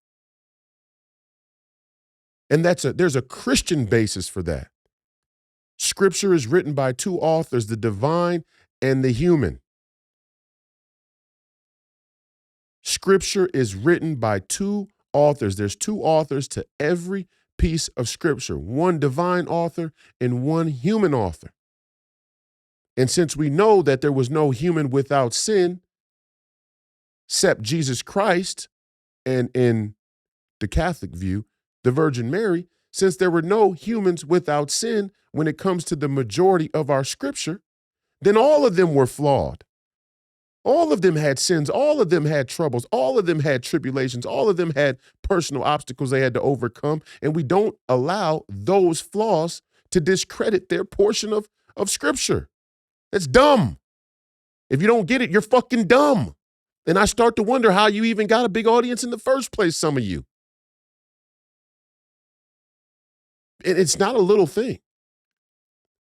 And there's a Christian basis for that. Scripture is written by two authors, the divine and the human. Scripture is written by two authors. There's two authors to every piece of Scripture, one divine author and one human author. And since we know that there was no human without sin except Jesus Christ, and in the Catholic view, the Virgin Mary, since there were no humans without sin when it comes to the majority of our Scripture, then all of them were flawed. All of them had sins. All of them had troubles. All of them had tribulations. All of them had personal obstacles they had to overcome. And we don't allow those flaws to discredit their portion of Scripture. That's dumb. If you don't get it, you're fucking dumb. And I start to wonder how you even got a big audience in the first place, some of you. And it's not a little thing.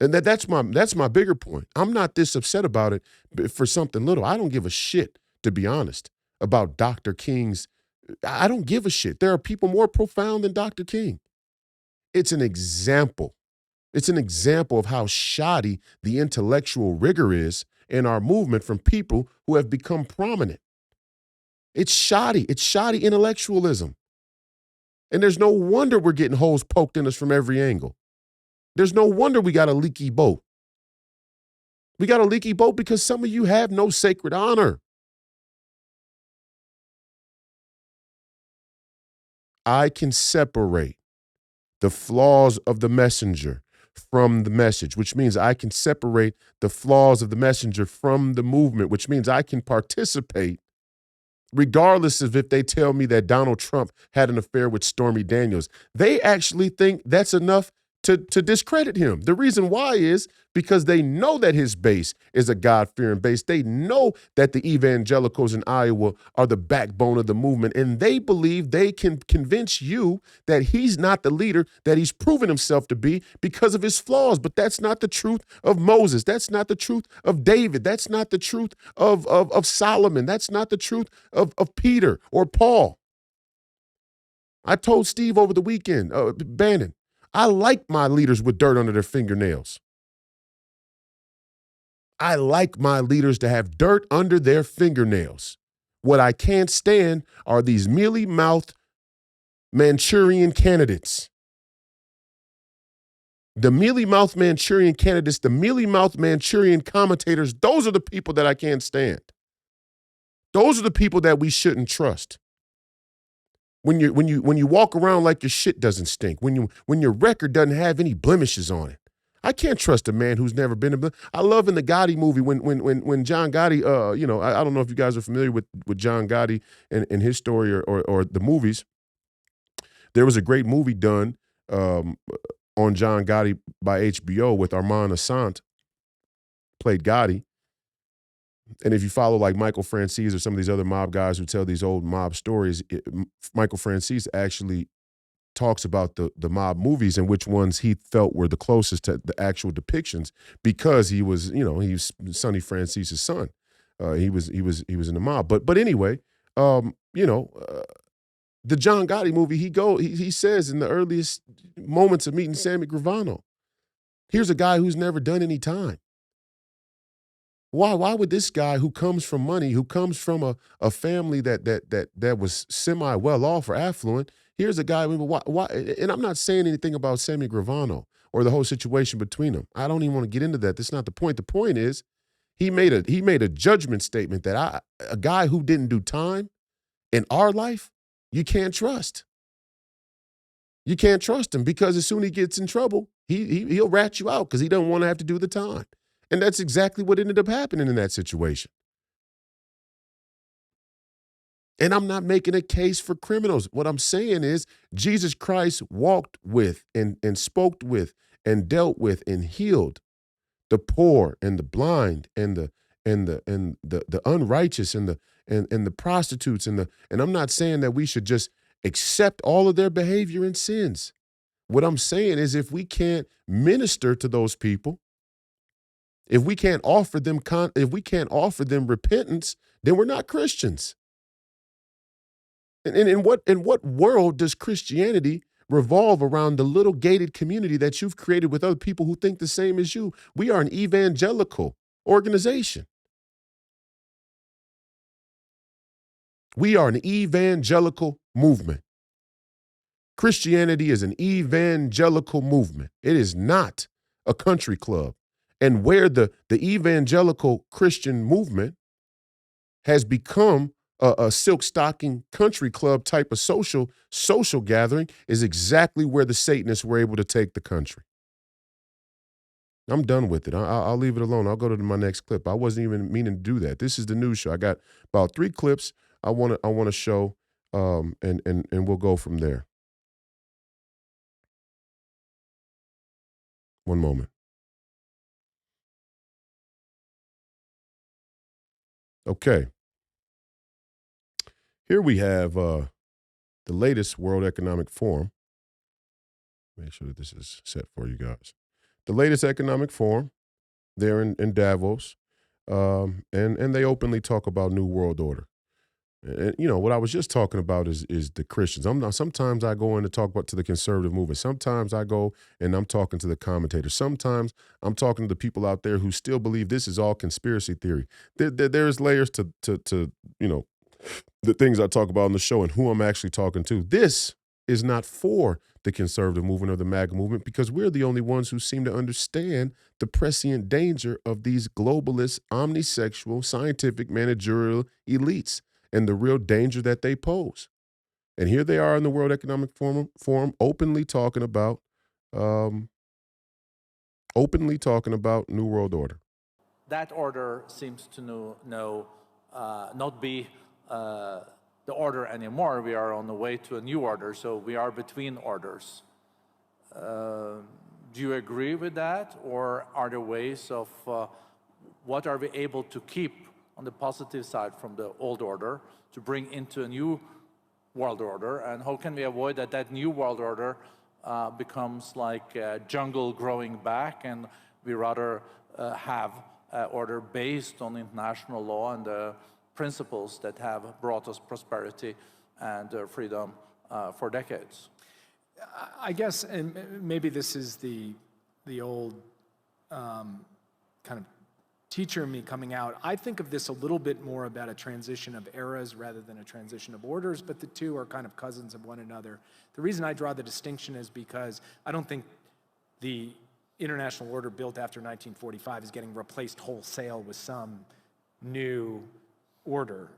And that's my bigger point. I'm not this upset about it for something little. I don't give a shit, to be honest, about Dr. King's. I don't give a shit. There are people more profound than Dr. King. It's an example. It's an example of how shoddy the intellectual rigor is in our movement from people who have become prominent. It's shoddy. It's shoddy intellectualism. And there's no wonder we're getting holes poked in us from every angle. There's no wonder we got a leaky boat. We got a leaky boat because some of you have no sacred honor. I can separate the flaws of the messenger from the message, which means I can separate the flaws of the messenger from the movement, which means I can participate regardless of if they tell me that Donald Trump had an affair with Stormy Daniels. They actually think that's enough to discredit him. The reason why is because they know that his base is a God-fearing base. They know that the evangelicals in Iowa are the backbone of the movement, and they believe they can convince you that he's not the leader that he's proven himself to be because of his flaws. But that's not the truth of Moses. That's not the truth of David. That's not the truth of Solomon. That's not the truth of Peter or Paul. I told Steve over the weekend, Bannon, I like my leaders with dirt under their fingernails. I like my leaders to have dirt under their fingernails. What I can't stand are these mealy-mouthed Manchurian candidates. The mealy-mouthed Manchurian candidates, the mealy-mouthed Manchurian commentators, those are the people that I can't stand. Those are the people that we shouldn't trust. When you walk around like your shit doesn't stink, when your record doesn't have any blemishes on it. I can't trust a man who's never been I love in the Gotti movie when John Gotti, I don't know if you guys are familiar with John Gotti and his story or the movies. There was a great movie done on John Gotti by HBO with Armand Assante, played Gotti. And if you follow like Michael Francis or some of these other mob guys who tell these old mob stories, Michael Francis actually talks about the mob movies and which ones he felt were the closest to the actual depictions because he was Sonny Francis's son. He was in the mob. But anyway, the John Gotti movie, he says in the earliest moments of meeting Sammy Gravano, here's a guy who's never done any time. Why would this guy who comes from money, who comes from a family that was semi well off or affluent, here's a guy, why? And I'm not saying anything about Sammy Gravano or the whole situation between them. I don't even want to get into that. That's not the point. The point is he made a judgment statement that a guy who didn't do time in our life, you can't trust. You can't trust him because as soon as he gets in trouble, he'll rat you out because he doesn't want to have to do the time. And that's exactly what ended up happening in that situation. And I'm not making a case for criminals. What I'm saying is Jesus Christ walked with and spoke with and dealt with and healed the poor and the blind and the unrighteous and the prostitutes and I'm not saying that we should just accept all of their behavior and sins. What I'm saying is if we can't minister to those people, if we can't offer them repentance, then we're not Christians. And in what world does Christianity revolve around the little gated community that you've created with other people who think the same as you? We are an evangelical organization. We are an evangelical movement. Christianity is an evangelical movement. It is not a country club. And where the evangelical Christian movement has become a silk stocking country club type of social gathering is exactly where the Satanists were able to take the country. I'm done with it. I'll leave it alone. I'll go to my next clip. I wasn't even meaning to do that. This is the news show. I got about 3 clips I want to show, and we'll go from there. One moment. Okay. Here we have the latest World Economic Forum. Make sure that this is set for you guys. The latest economic forum there in Davos, and they openly talk about New World Order. And, what I was just talking about is the Christians. Sometimes I go in to talk to the conservative movement. Sometimes I go and I'm talking to the commentators. Sometimes I'm talking to the people out there who still believe this is all conspiracy theory. There's layers to the things I talk about on the show and who I'm actually talking to. This is not for the conservative movement or the MAGA movement because we're the only ones who seem to understand the prescient danger of these globalist, omnisexual, scientific, managerial elites and the real danger that they pose. And here they are in the World Economic Forum openly talking about New World Order. That order seems to not be the order anymore. We are on the way to a new order, so we are between orders. Do you agree with that, or are there ways of what are we able to keep on the positive side from the old order to bring into a new world order, and how can we avoid that new world order becomes like a jungle growing back, and we rather have an order based on international law and the principles that have brought us prosperity and freedom for decades? I guess, and maybe this is the old kind of teacher in me coming out. I think of this a little bit more about a transition of eras rather than a transition of orders, but the two are kind of cousins of one another. The reason I draw the distinction is because I don't think the international order built after 1945 is getting replaced wholesale with some new order.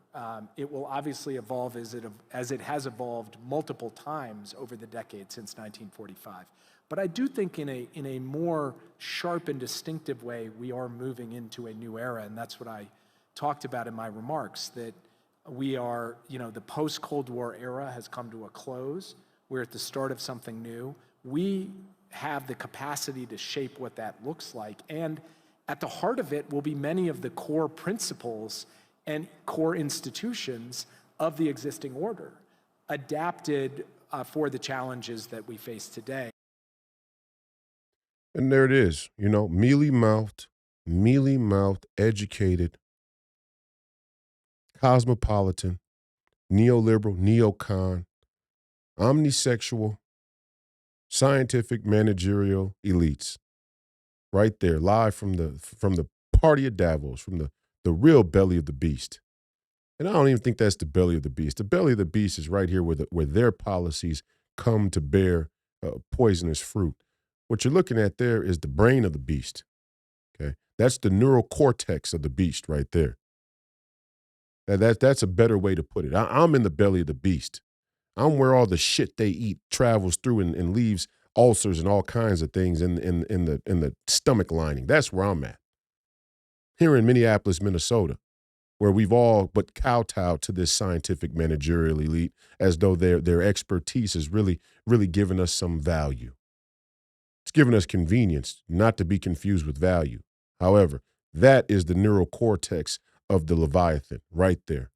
It will obviously evolve as it has evolved multiple times over the decades since 1945. But I do think in a more sharp and distinctive way, we are moving into a new era, and that's what I talked about in my remarks, that we are, the post-Cold War era has come to a close. We're at the start of something new. We have the capacity to shape what that looks like, and at the heart of it will be many of the core principles and core institutions of the existing order, adapted for the challenges that we face today. And there it is, mealy-mouthed, educated, cosmopolitan, neoliberal, neocon, omnisexual, scientific, managerial elites. Right there, live from the party of Davos, from the real belly of the beast. And I don't even think that's the belly of the beast. The belly of the beast is right here where their policies come to bear poisonous fruit. What you're looking at there is the brain of the beast. Okay, that's the neural cortex of the beast right there. That's a better way to put it. I'm in the belly of the beast. I'm where all the shit they eat travels through and leaves ulcers and all kinds of things in the stomach lining. That's where I'm at. Here in Minneapolis, Minnesota, where we've all but kowtowed to this scientific managerial elite as though their expertise is really, really giving us some value. It's giving us convenience, not to be confused with value. However, that is the neural cortex of the Leviathan right there.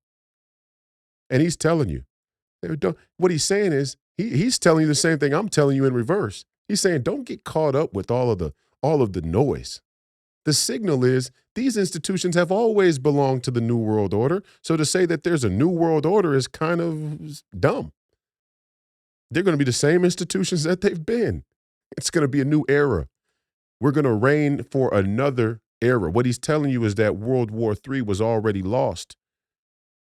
And he's telling you, what he's saying is, he's telling you the same thing I'm telling you in reverse. He's saying, don't get caught up with all of the noise. The signal is these institutions have always belonged to the New World Order. So to say that there's a New World Order is kind of dumb. They're going to be the same institutions that they've been. It's going to be a new era. We're going to reign for another era. What he's telling you is that World War III was already lost.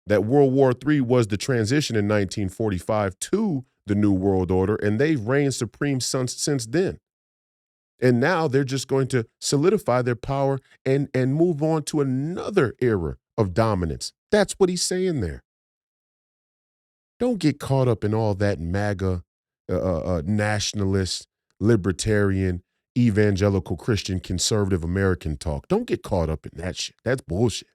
That World War III was the transition in 1945 to the New World Order, and they've reigned supreme since then. And now they're just going to solidify their power and move on to another era of dominance. That's what he's saying there. Don't get caught up in all that MAGA, nationalist, libertarian, evangelical Christian conservative American talk. Don't get caught up in that shit. That's bullshit.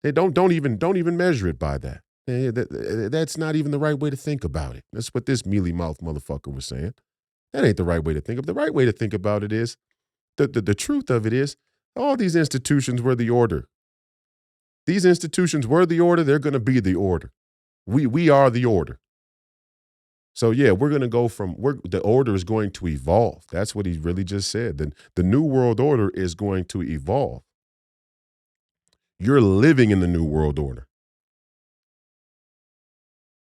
They don't even measure it by that. That's not even the right way to think about it. That's what this mealy-mouthed motherfucker was saying. That ain't the right way to think of it. The right way to think about it is, the truth of it is, all these institutions were the order. These institutions were the order. They're going to be the order. We are the order. So yeah, we're going to go the order is going to evolve. That's what he really just said. The New World Order is going to evolve. You're living in the New World Order.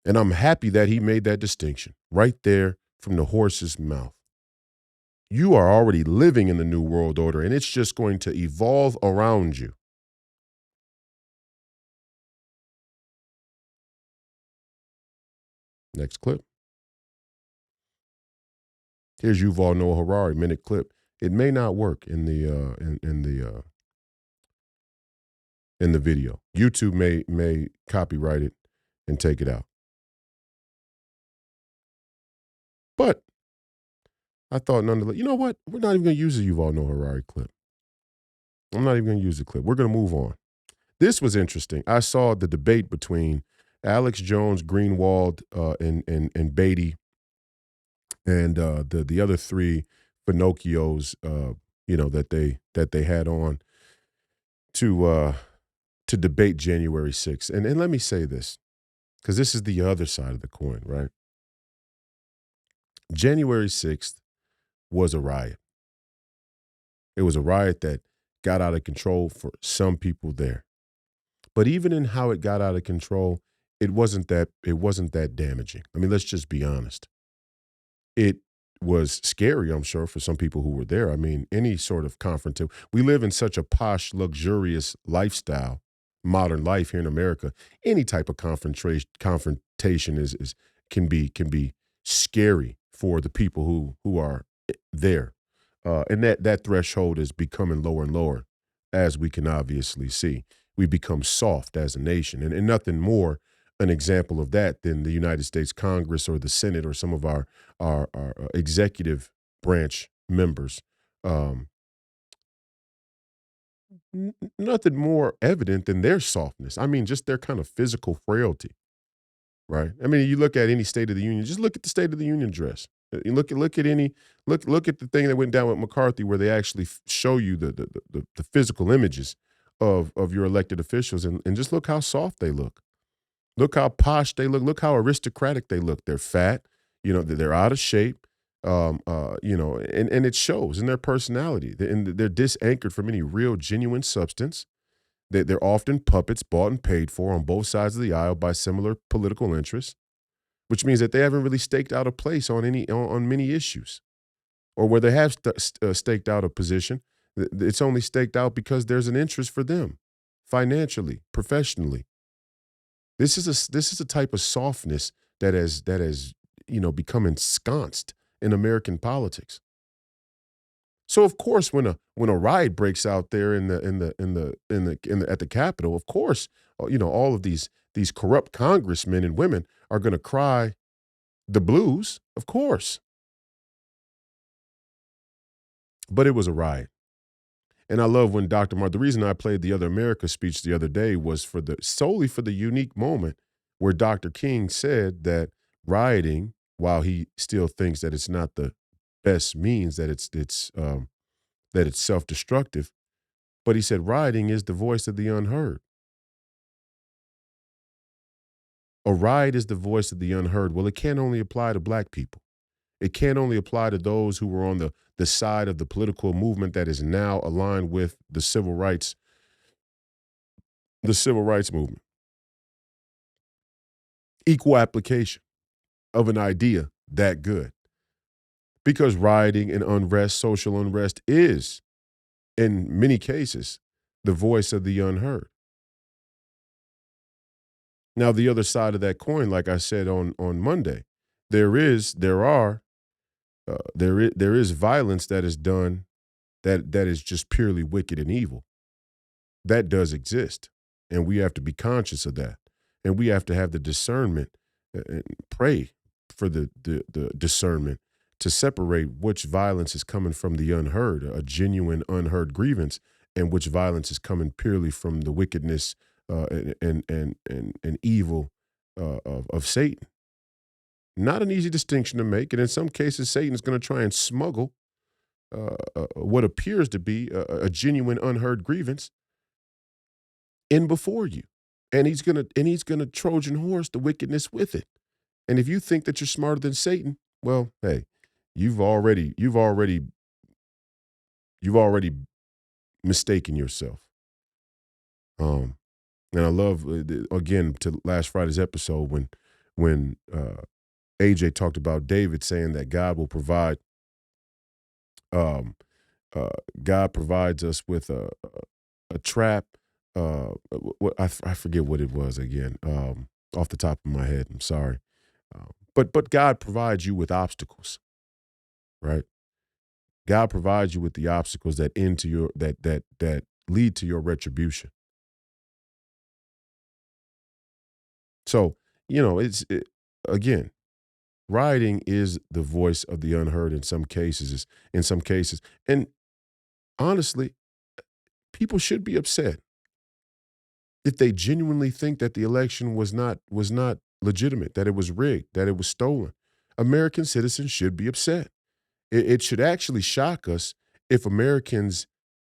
And I'm happy that he made that distinction right there from the horse's mouth. You are already living in the New World Order, and it's just going to evolve around you. Next clip. Here's Yuval Noah Harari, minute clip. It may not work in the video. YouTube may copyright it and take it out. But I thought nonetheless, you know what? We're not even going to use the Yuval Noah Harari clip. I'm not even going to use the clip. We're going to move on. This was interesting. I saw the debate between Alex Jones, Greenwald, and Beatty, and the other three Pinocchios, that they had on to debate January 6th. And let me say this, because this is the other side of the coin, right? January 6th was a riot. It was a riot that got out of control for some people there. But even in how it got out of control, it wasn't that damaging. I mean, let's just be honest. It was scary, I'm sure, for some people who were there. I mean, any sort of confrontation. We live in such a posh, luxurious lifestyle, modern life here in America. Any type of confrontation is can be scary for the people who are there. And that threshold is becoming lower and lower, as we can obviously see. We become soft as a nation, and nothing more an example of that than the United States Congress or the Senate or some of our executive branch members. Um, Nothing more evident than their softness. I mean, just their kind of physical frailty, right? I mean, you look at any State of the Union. Just look at the State of the Union address. You look at any look at the thing that went down with McCarthy, where they actually show you the physical images of your elected officials, and just look how soft they look. Look how posh they look. Look how aristocratic they look. They're fat. They're out of shape. And it shows in their personality. They're disanchored from any real, genuine substance. They're often puppets bought and paid for on both sides of the aisle by similar political interests, which means that they haven't really staked out a place on many issues, or where they have staked out a position. It's only staked out because there's an interest for them, financially, professionally. This is a type of softness that has become ensconced in American politics. So of course, when a riot breaks out there at the Capitol, of course, all of these corrupt congressmen and women are going to cry the blues, of course. But it was a riot. And I love when the reason I played the Other America speech the other day was solely for the unique moment where Dr. King said that rioting, while he still thinks that it's not the best means, that it's self-destructive, but he said rioting is the voice of the unheard. A riot is the voice of the unheard. Well, it can't only apply to black people. It can't only apply to those who were on the side of the political movement that is now aligned with the civil rights movement. Equal application of an idea that good. Because rioting and unrest, social unrest, is, in many cases, the voice of the unheard. Now, the other side of that coin, like I said on Monday, there is violence that is done that is just purely wicked and evil. That does exist, and we have to be conscious of that, and we have to have the discernment and pray for the discernment to separate which violence is coming from the unheard, a genuine unheard grievance, and which violence is coming purely from the wickedness and evil of Satan. Not an easy distinction to make, and in some cases, Satan is going to try and smuggle what appears to be a genuine unheard grievance in before you, and he's gonna Trojan horse the wickedness with it. And if you think that you're smarter than Satan, well, hey, you've already mistaken yourself. And I love again to last Friday's episode when AJ talked about David saying that God will provide. God provides us with a trap. I forget what it was again. Off the top of my head, I'm sorry. But God provides you with obstacles, right? God provides you with the obstacles that that lead to your retribution. So again, Rioting is the voice of the unheard in some cases. And honestly, people should be upset if they genuinely think that the election was not legitimate, that it was rigged, that it was stolen. American citizens should be upset. It should actually shock us if Americans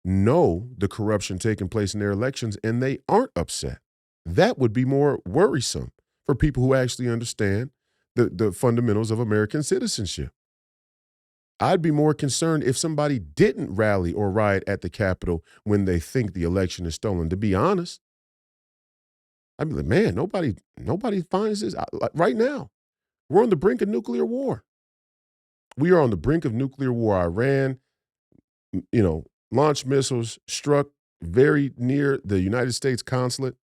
know the corruption taking place in their elections and they aren't upset. That would be more worrisome for people who actually understand the fundamentals of American citizenship. I'd be more concerned if somebody didn't rally or riot at the Capitol when they think the election is stolen. To be honest, I'd be like, man, nobody finds this. Like, right now, we're on the brink of nuclear war. We are on the brink of nuclear war. Iran, launched missiles, struck very near the United States consulate.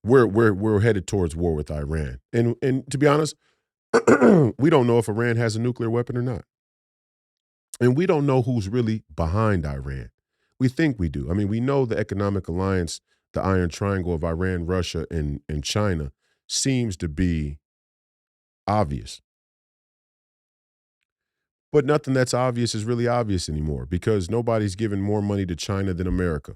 We're headed towards war with Iran. And to be honest, we don't know if Iran has a nuclear weapon or not. And we don't know who's really behind Iran. We think we do. I mean, we know the economic alliance, the Iron Triangle of Iran, Russia, and China seems to be obvious. But nothing that's obvious is really obvious anymore because nobody's giving more money to China than America.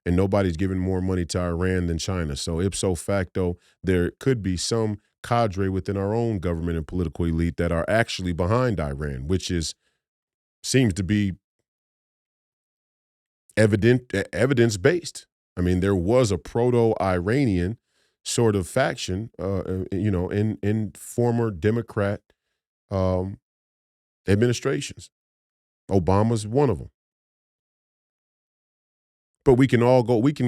And nobody's giving more money to Iran than China. So ipso facto, there could be some cadre within our own government and political elite that are actually behind Iran, which seems to be evidence-based. I mean, there was a proto-Iranian sort of faction, in former Democrat administrations. Obama's one of them. But we can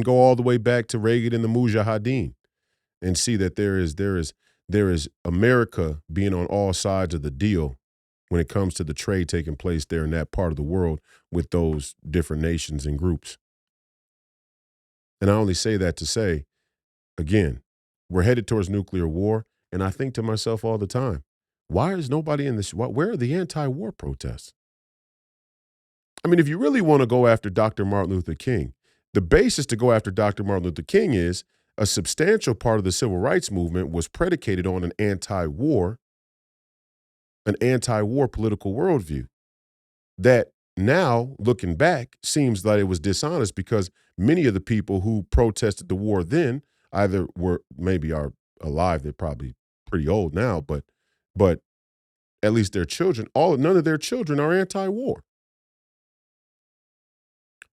go all the way back to Reid and the Mujahideen and see that there is America being on all sides of the deal when it comes to the trade taking place there in that part of the world with those different nations and groups. And I only say that to say, again, we're headed towards nuclear war, and I think to myself all the time, why is nobody in this? Where are the anti-war protests? I mean, if you really want to go after Dr. Martin Luther King, the basis to go after Dr. Martin Luther King is a substantial part of the civil rights movement was predicated on an anti-war political worldview that now, looking back, seems like it was dishonest because many of the people who protested the war then either are alive, they're probably pretty old now, but at least their children, none of their children are anti-war.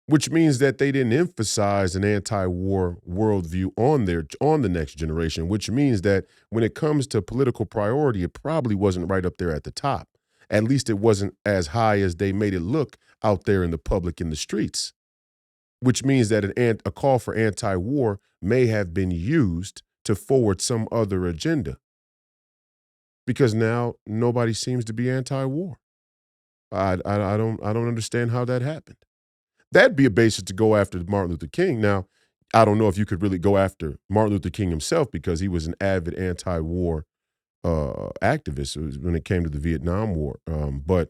Which means that they didn't emphasize an anti-war worldview on the next generation, which means that when it comes to political priority, it probably wasn't right up there at the top. At least it wasn't as high as they made it look out there in the public in the streets, which means that a call for anti-war may have been used to forward some other agenda because now nobody seems to be anti-war. I don't understand how that happened. That'd be a basis to go after Martin Luther King. Now, I don't know if you could really go after Martin Luther King himself because he was an avid anti-war activist when it came to the Vietnam War. But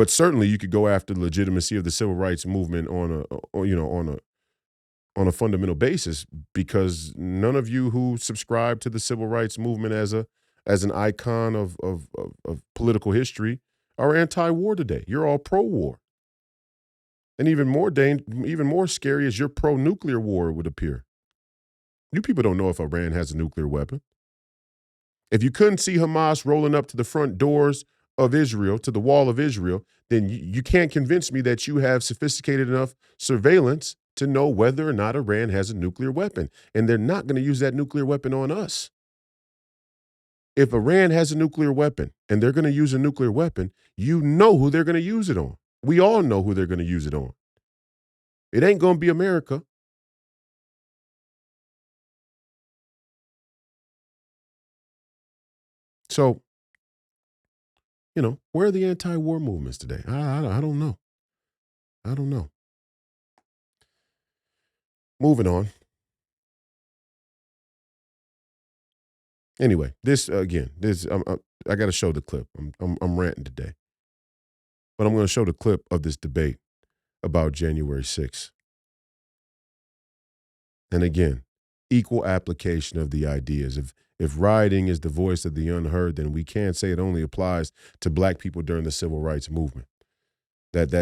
certainly you could go after the legitimacy of the civil rights movement on a fundamental basis because none of you who subscribe to the civil rights movement as an icon of political history are anti-war today. You're all pro-war. And even more scary is your pro-nuclear war would appear. You people don't know if Iran has a nuclear weapon. If you couldn't see Hamas rolling up to the front doors of Israel, to the wall of Israel, then you can't convince me that you have sophisticated enough surveillance to know whether or not Iran has a nuclear weapon. And they're not going to use that nuclear weapon on us. If Iran has a nuclear weapon and they're going to use a nuclear weapon, you know who they're going to use it on. We all know who they're going to use it on. It ain't going to be America. So, where are the anti-war movements today? I don't know. I don't know. Moving on. Anyway, I got to show the clip. I'm ranting today. But I'm going to show the clip of this debate about January 6th. And again, equal application of the ideas. If rioting is the voice of the unheard, then we can't say it only applies to black people during the civil rights movement. That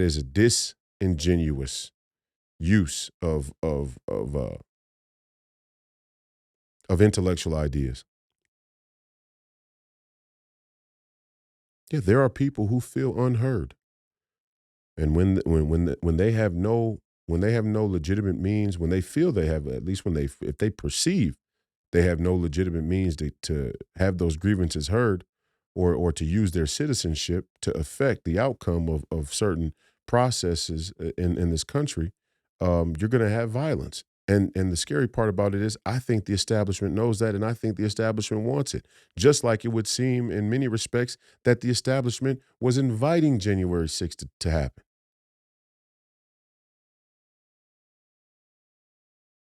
is a disingenuous use of intellectual ideas. Yeah, there are people who feel unheard, and when they have no legitimate means, when they feel they have, at least if they perceive they have no legitimate means to have those grievances heard, or to use their citizenship to affect the outcome of certain processes in this country, you're going to have violence. And the scary part about it is I think the establishment knows that, and I think the establishment wants it. Just like it would seem in many respects that the establishment was inviting January 6th to happen.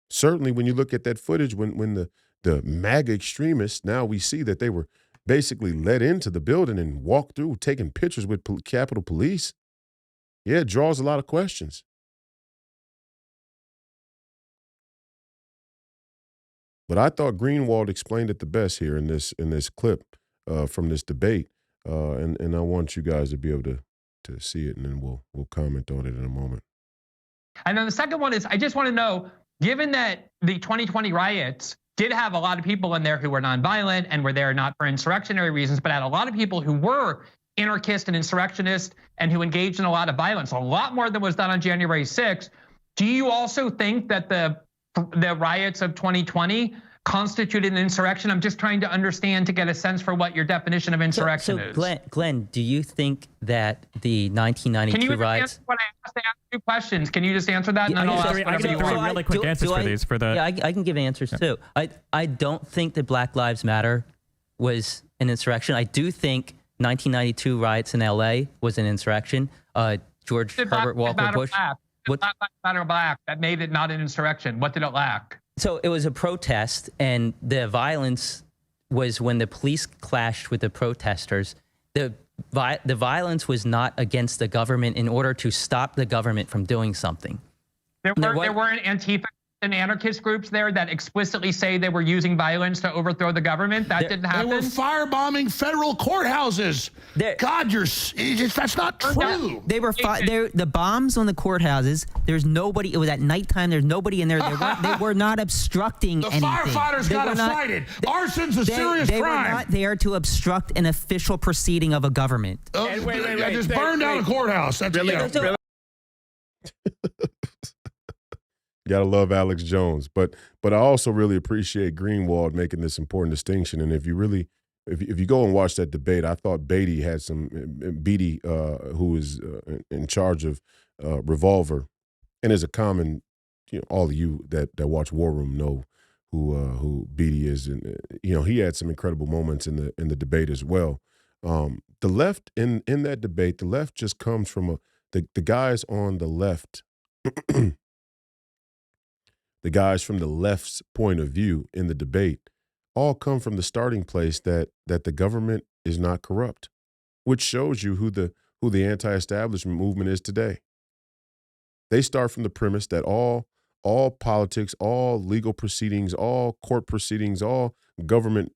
Certainly when you look at that footage, when the MAGA extremists, now we see that they were basically led into the building and walked through taking pictures with Capitol Police. Yeah, it draws a lot of questions. But I thought Greenwald explained it the best here in this clip from this debate, and I want you guys to be able to see it, and then we'll comment on it in a moment. And then the second one is, I just want to know, given that the 2020 riots did have a lot of people in there who were nonviolent and were there not for insurrectionary reasons, but had a lot of people who were anarchist and insurrectionist and who engaged in a lot of violence, a lot more than was done on January 6th. Do you also think that the riots of 2020 constituted an insurrection? I'm just trying to understand, to get a sense for what your definition of insurrection is. Glenn, do you think that the 1992 riots? Answer what I asked? I asked 2 questions. Can you just answer that? And then I'll ask whatever you want. Really quick answers for these. Yeah, I can give answers too. I don't think that Black Lives Matter was an insurrection. I do think 1992 riots in LA was an insurrection. George Herbert Walker Bush. What Black Lives Matter black that made it not an insurrection? What did it lack? So it was a protest, and the violence was when the police clashed with the protesters. The violence was not against the government in order to stop the government from doing something. There weren't Antifa and anarchist groups there that explicitly say they were using violence to overthrow the government. That didn't happen. They were firebombing federal courthouses. God, that's not true. They were the bombs on the courthouses. There's nobody. It was at nighttime. There's nobody in there. They were not obstructing anything. The firefighters got cited. Arson's a serious crime. They were not there to obstruct an official proceeding of a government. Wait, just burn down a courthouse. That's really. Gotta love Alex Jones, but I also really appreciate Greenwald making this important distinction. And if you go and watch that debate, I thought Beatty, who is in charge of Revolver, and is a common, all of you that watch War Room know who Beatty is, and he had some incredible moments in the debate as well. The left in that debate, the left just comes from the guys on the left. The guys from the left's point of view in the debate all come from the starting place that the government is not corrupt, which shows you who the anti-establishment movement is today. They start from the premise that all politics, all legal proceedings, all court proceedings, all government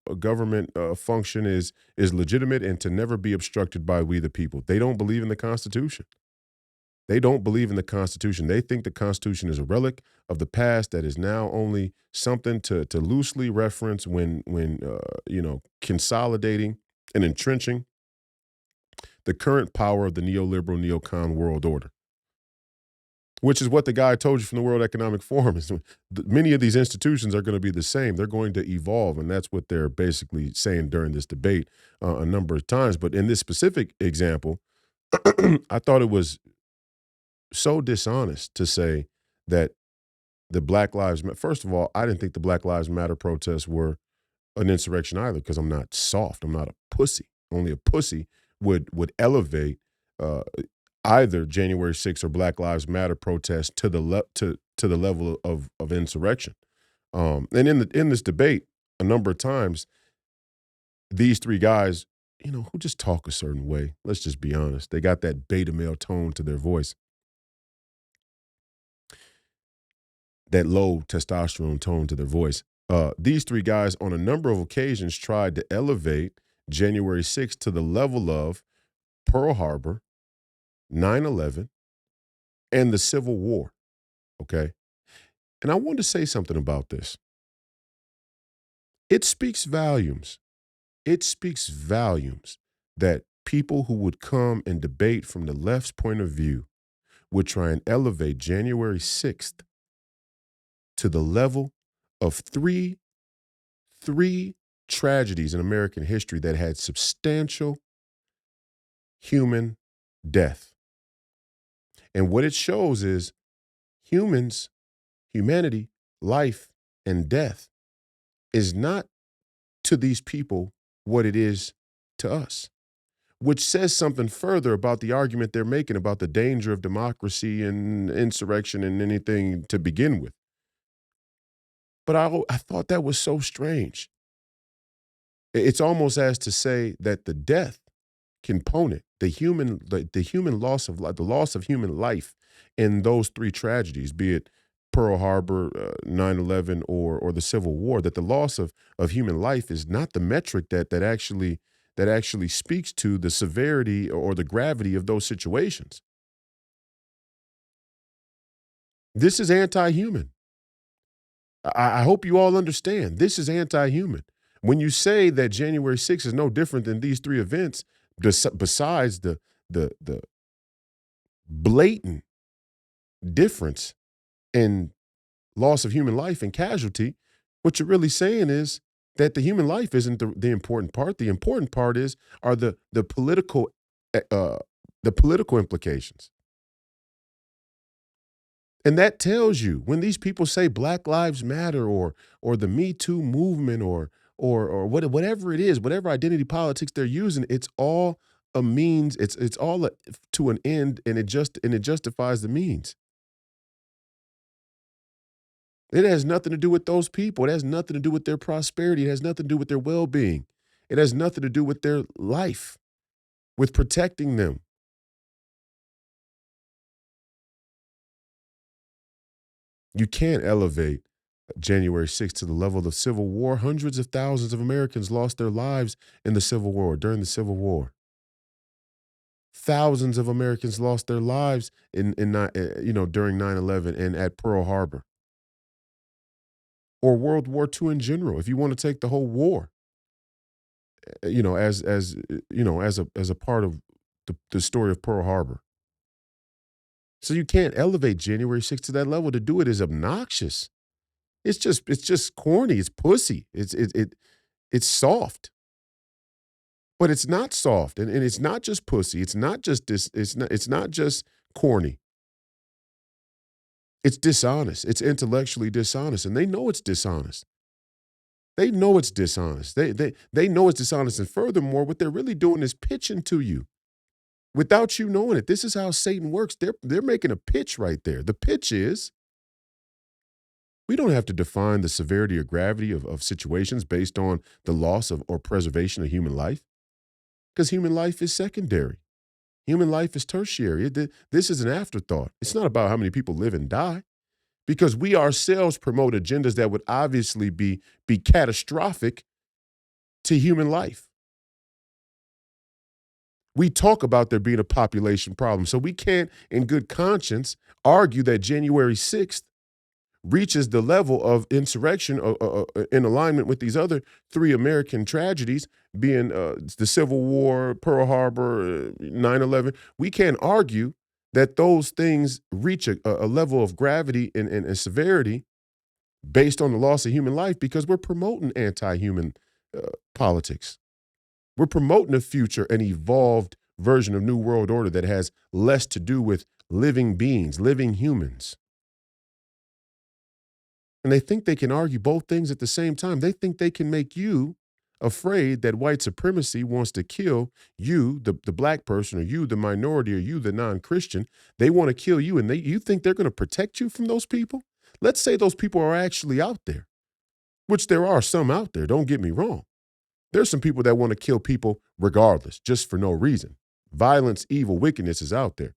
function is legitimate and to never be obstructed by we the people. They don't believe in the Constitution. They don't believe in the Constitution. They think the Constitution is a relic of the past that is now only something to loosely reference when consolidating and entrenching the current power of the neoliberal, neocon world order, which is what the guy told you from the World Economic Forum. Is many of these institutions are going to be the same. They're going to evolve, and that's what they're basically saying during this debate a number of times. But in this specific example, I thought it was so dishonest to say that the Black Lives Matter. First of all, I didn't think the Black Lives Matter protests were an insurrection either, because I'm not soft. I'm not a pussy. Only a pussy would elevate either January 6th or Black Lives Matter protests to the level of insurrection. And in this debate, a number of times, these 3 guys, who just talk a certain way. Let's just be honest. They got that beta male tone to their voice. That low testosterone tone to their voice. these three guys on a number of occasions tried to elevate January 6th to the level of Pearl Harbor, 9/11, and the Civil War, okay? And I wanted to say something about this. It speaks volumes. It speaks volumes that people who would come and debate from the left's point of view would try and elevate January 6th to the level of three tragedies in American history that had substantial human death. And what it shows is humanity, life, and death is not to these people what it is to us, which says something further about the argument they're making about the danger of democracy and insurrection and anything to begin with. But I thought that was so strange. It's almost as to say that the death component, the human loss of life, the loss of human life in those three tragedies, be it Pearl Harbor, 9/11, or the Civil War, that the loss of human life is not the metric that actually speaks to the severity or the gravity of those situations. This is anti-human. I hope you all understand. This is anti-human. When you say that January 6th is no different than these three events, besides the blatant difference in loss of human life and casualty, what you're really saying is that the human life isn't the important part. The important part are the political implications. And that tells you when these people say Black Lives Matter or the Me Too movement or whatever it is, whatever identity politics they're using, it's all a means. It's all to an end, and it justifies the means. It has nothing to do with those people. It has nothing to do with their prosperity. It has nothing to do with their well-being. It has nothing to do with their life, with protecting them. You can't elevate January 6th to the level of the Civil War. Hundreds of thousands of Americans lost their lives in the Civil War, during the Civil War. Thousands of Americans lost their lives during 9/11 and at Pearl Harbor. Or World War II in general, if you want to take the whole war, as a part of the story of Pearl Harbor. So you can't elevate January 6th to that level. To do it is obnoxious. It's just corny. It's pussy. It's soft. But it's not soft, and it's not just pussy. It's not just it's not just corny. It's dishonest. It's intellectually dishonest, and they know it's dishonest. They know it's dishonest. They know it's dishonest, and furthermore, what they're really doing is pitching to you without you knowing it. This is how Satan works. They're making a pitch right there. The pitch is, we don't have to define the severity or gravity of situations based on the loss of or preservation of human life, because human life is secondary. Human life is tertiary. This is an afterthought. It's not about how many people live and die, because we ourselves promote agendas that would obviously be catastrophic to human life. We talk about there being a population problem, so we can't, in good conscience, argue that January 6th reaches the level of insurrection in alignment with these other three American tragedies, being the Civil War, Pearl Harbor, 9/11. We can't argue that those things reach a level of gravity and severity based on the loss of human life, because we're promoting anti-human politics. We're promoting a future, an evolved version of New World Order that has less to do with living beings, living humans. And they think they can argue both things at the same time. They think they can make you afraid that white supremacy wants to kill you, the black person, or you, the minority, or you, the non-Christian. They want to kill you, and you think they're going to protect you from those people? Let's say those people are actually out there, which there are some out there, don't get me wrong. There's some people that want to kill people regardless, just for no reason. Violence, evil, wickedness is out there.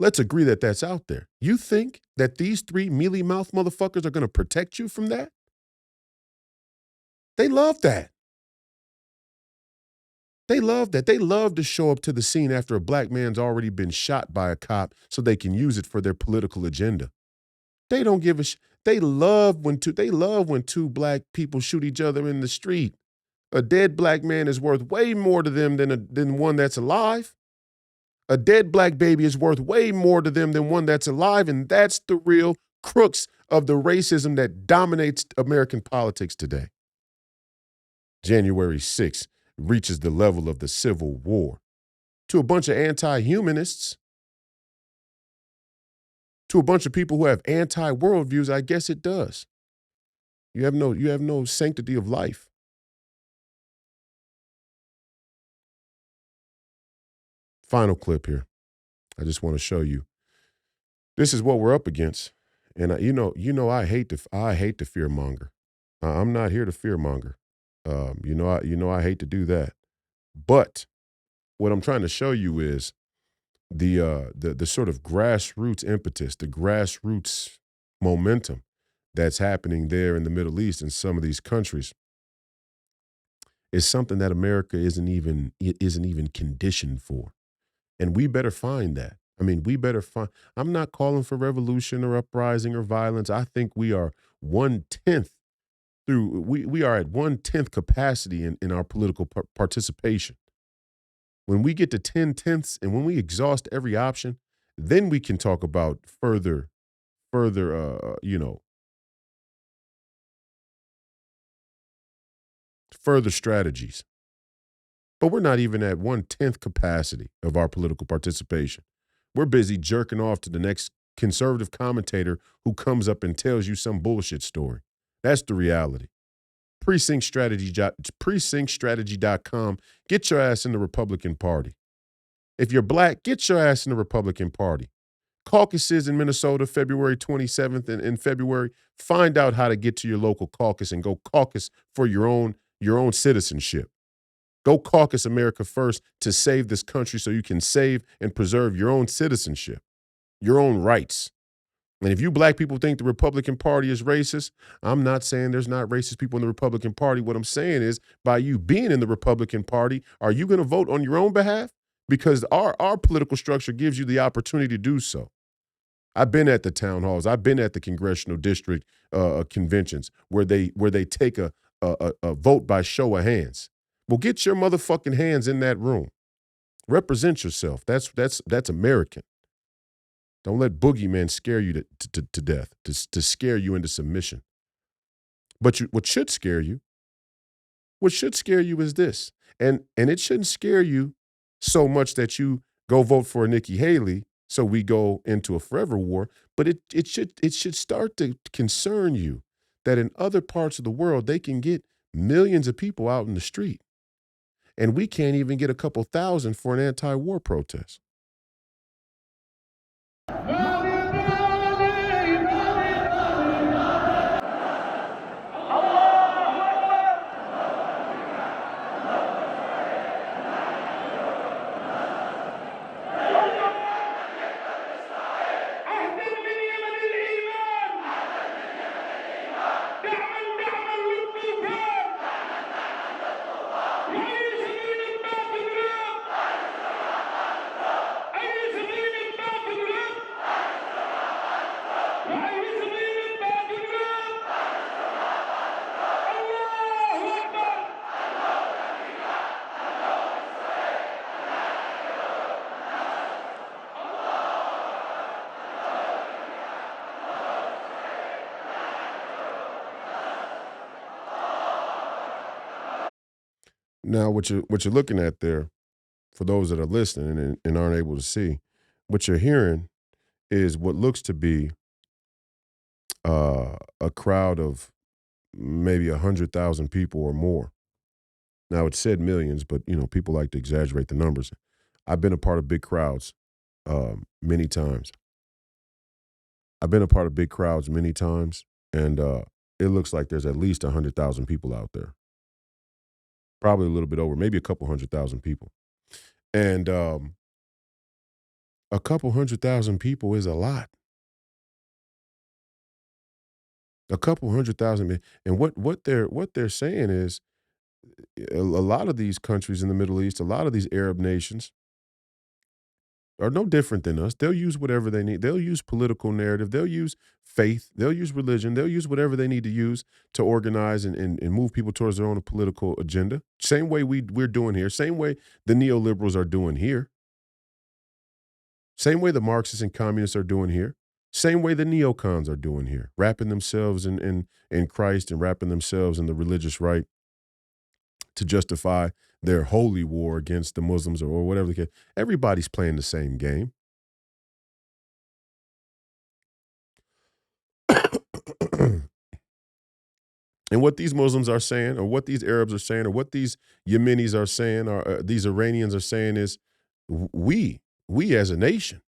Let's agree that that's out there. You think that these three mealy-mouthed motherfuckers are going to protect you from that? They love that. They love that. They love to show up to the scene after a black man's already been shot by a cop so they can use it for their political agenda. They don't give a they love when two black people shoot each other in the street. A dead black man is worth way more to them than one that's alive. A dead black baby is worth way more to them than one that's alive, and that's the real crux of the racism that dominates American politics today. January 6th reaches the level of the Civil War. To a bunch of anti-humanists, to a bunch of people who have anti-worldviews, I guess it does. You have no sanctity of life. Final clip here. I just want to show you. This is what we're up against. And I hate to fearmonger. I'm not here to fearmonger. I hate to do that. But what I'm trying to show you is the sort of grassroots impetus, the grassroots momentum that's happening there in the Middle East and some of these countries is something that America isn't even conditioned for. And we better find that. I mean, I'm not calling for revolution or uprising or violence. I think we are 1/10 through, we are at 1/10 capacity in our political participation. When we get to 10/10ths and when we exhaust every option, then we can talk about further strategies. But we're not even at 1/10 capacity of our political participation. We're busy jerking off to the next conservative commentator who comes up and tells you some bullshit story. That's the reality. Precinctstrategy.com. Get your ass in the Republican Party. If you're black, get your ass in the Republican Party. Caucuses in Minnesota, February 27th and in February. Find out how to get to your local caucus and go caucus for your own citizenship. Go caucus America first to save this country so you can save and preserve your own citizenship, your own rights. And if you black people think the Republican Party is racist, I'm not saying there's not racist people in the Republican Party. What I'm saying is, by you being in the Republican Party, are you going to vote on your own behalf? Because our political structure gives you the opportunity to do so. I've been at the town halls. I've been at the congressional district conventions where they take a vote by show of hands. Well, get your motherfucking hands in that room. Represent yourself. That's American. Don't let boogeymen scare you to death, to scare you into submission. But what should scare you is this. And it shouldn't scare you so much that you go vote for Nikki Haley so we go into a forever war, but it should start to concern you that in other parts of the world they can get millions of people out in the street. And we can't even get a couple thousand for an anti-war protest. Now, what you're looking at there, for those that are listening and aren't able to see, what you're hearing is what looks to be a crowd of maybe 100,000 people or more. Now, it said millions, but people like to exaggerate the numbers. I've been a part of big crowds many times. And it looks like there's at least 100,000 people out there. Probably a little bit over, maybe a couple 100,000 people. And A couple 100,000 people is a lot. A couple 100,000, and what they're saying is a lot of these countries in the Middle East, a lot of these Arab nations are no different than us. They'll use whatever they need. They'll use political narrative. They'll use faith. They'll use religion. They'll use whatever they need to use to organize and move people towards their own political agenda. Same way we're doing here. Same way the neoliberals are doing here. Same way the Marxists and communists are doing here. Same way the neocons are doing here, wrapping themselves in Christ and wrapping themselves in the religious right to justify their holy war against the Muslims or whatever the case. Everybody's playing the same game. And what these Muslims are saying, or what these Arabs are saying, or what these Yemenis are saying, or these Iranians are saying is, we as a nation,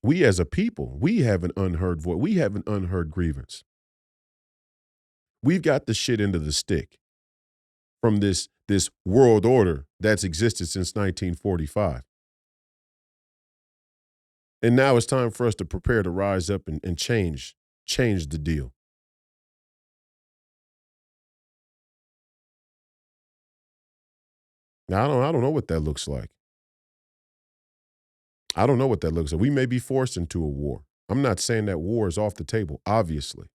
we as a people, we have an unheard voice. We have an unheard grievance. We've got the shit into the stick from this world order that's existed since 1945. And now it's time for us to prepare to rise up and change the deal. Now, I don't know what that looks like. I don't know what that looks like. We may be forced into a war. I'm not saying that war is off the table, obviously.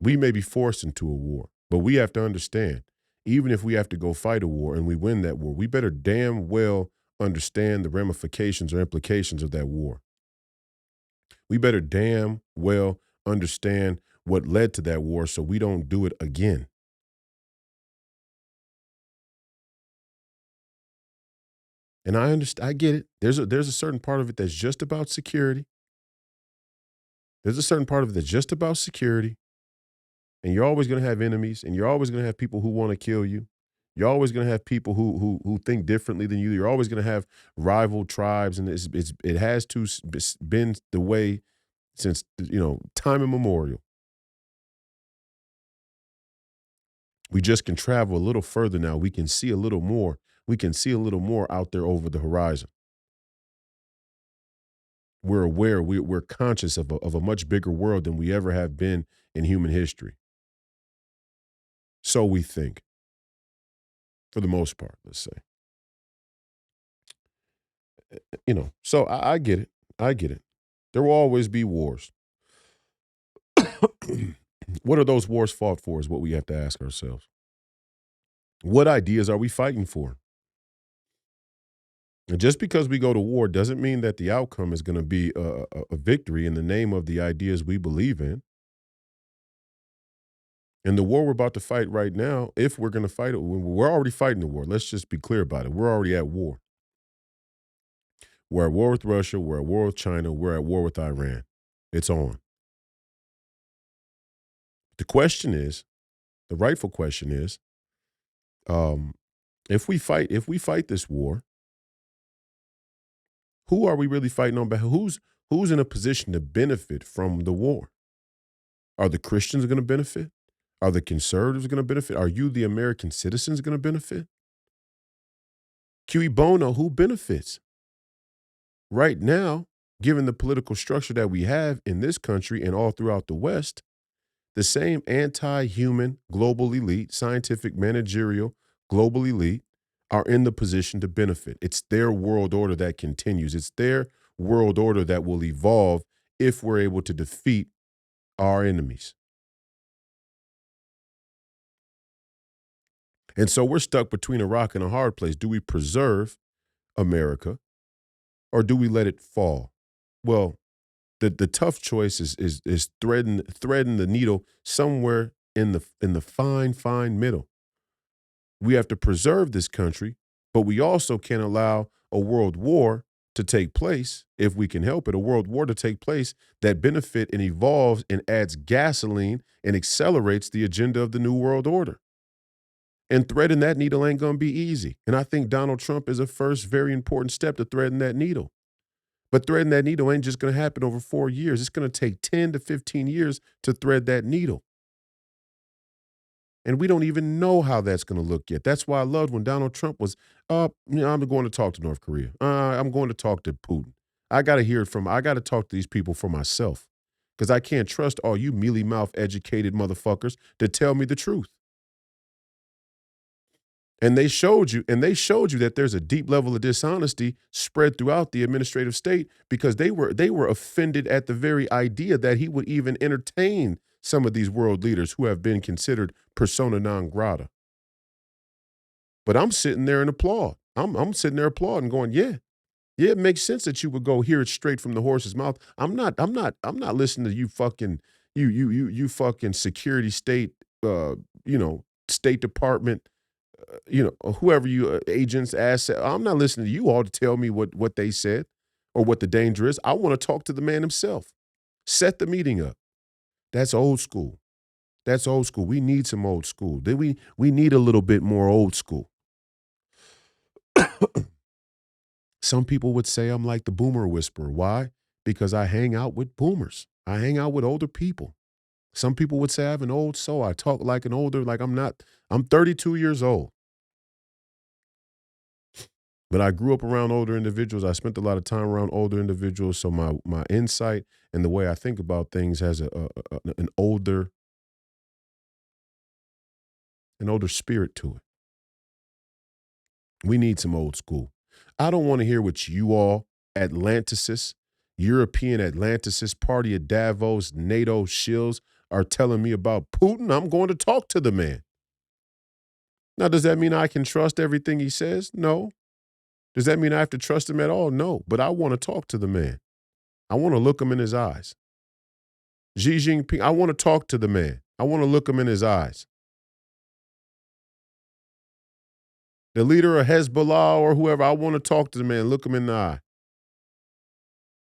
We may be forced into a war, but we have to understand, even if we have to go fight a war and we win that war, we better damn well understand the ramifications or implications of that war. We better damn well understand what led to that war so we don't do it again. And I understand, I get it. There's a certain part of it that's just about security. There's a certain part of it that's just about security. And you're always going to have enemies, and you're always going to have people who want to kill you. You're always going to have people who think differently than you. You're always going to have rival tribes, and it has to been the way since time immemorial. We just can travel a little further now. We can see a little more. We can see a little more out there over the horizon. We're aware. We're conscious of a much bigger world than we ever have been in human history. So we think, for the most part, let's say. So I get it. I get it. There will always be wars. What are those wars fought for is what we have to ask ourselves. What ideas are we fighting for? And just because we go to war doesn't mean that the outcome is going to be a victory in the name of the ideas we believe in. And the war we're about to fight right now, if we're going to fight it, we're already fighting the war. Let's just be clear about it. We're already at war. We're at war with Russia. We're at war with China. We're at war with Iran. It's on. The question is, the rightful question is, if we fight this war, who are we really fighting on behalf? Who's in a position to benefit from the war? Are the Christians going to benefit? Are the conservatives going to benefit? Are you, the American citizens, going to benefit? Cui bono, who benefits? Right now, given the political structure that we have in this country and all throughout the West, the same anti-human global elite, scientific, managerial, global elite, are in the position to benefit. It's their world order that continues. It's their world order that will evolve if we're able to defeat our enemies. And so we're stuck between a rock and a hard place. Do we preserve America or do we let it fall? Well, the tough choice is threading the needle somewhere in the fine middle. We have to preserve this country, but we also can't allow a world war to take place, if we can help it, a world war to take place that benefit and evolves and adds gasoline and accelerates the agenda of the New World Order. And threading that needle ain't going to be easy. And I think Donald Trump is a first very important step to threading that needle. But threading that needle ain't just going to happen over 4 years. It's going to take 10 to 15 years to thread that needle. And we don't even know how that's going to look yet. That's why I loved when Donald Trump was, I'm going to talk to North Korea. I'm going to talk to Putin. I got to talk to these people for myself because I can't trust all you mealy-mouth educated motherfuckers to tell me the truth. And they showed you that there's a deep level of dishonesty spread throughout the administrative state because they were offended at the very idea that he would even entertain some of these world leaders who have been considered persona non grata. But I'm sitting there and applaud. I'm sitting there applauding, going, yeah, it makes sense that you would go hear it straight from the horse's mouth. I'm not listening to you fucking you fucking security state, State Department, whoever you agents, asset. I'm not listening to you all to tell me what they said or what the danger is. I want to talk to the man himself. Set the meeting up. That's old school. That's old school. We need some old school. We need a little bit more old school. Some people would say I'm like the boomer whisperer. Why? Because I hang out with boomers. I hang out with older people. Some people would say I have an old soul. I talk like an older, like I'm not. I'm 32 years old. But I grew up around older individuals. I spent a lot of time around older individuals. So my insight and the way I think about things has an older spirit to it. We need some old school. I don't want to hear what you all, Atlanticists, European Atlanticists, Party of Davos, NATO shills, are telling me about Putin. I'm going to talk to the man. Now, does that mean I can trust everything he says? No. Does that mean I have to trust him at all? No. But I want to talk to the man. I want to look him in his eyes. Xi Jinping, I want to talk to the man. I want to look him in his eyes. The leader of Hezbollah or whoever, I want to talk to the man, look him in the eye.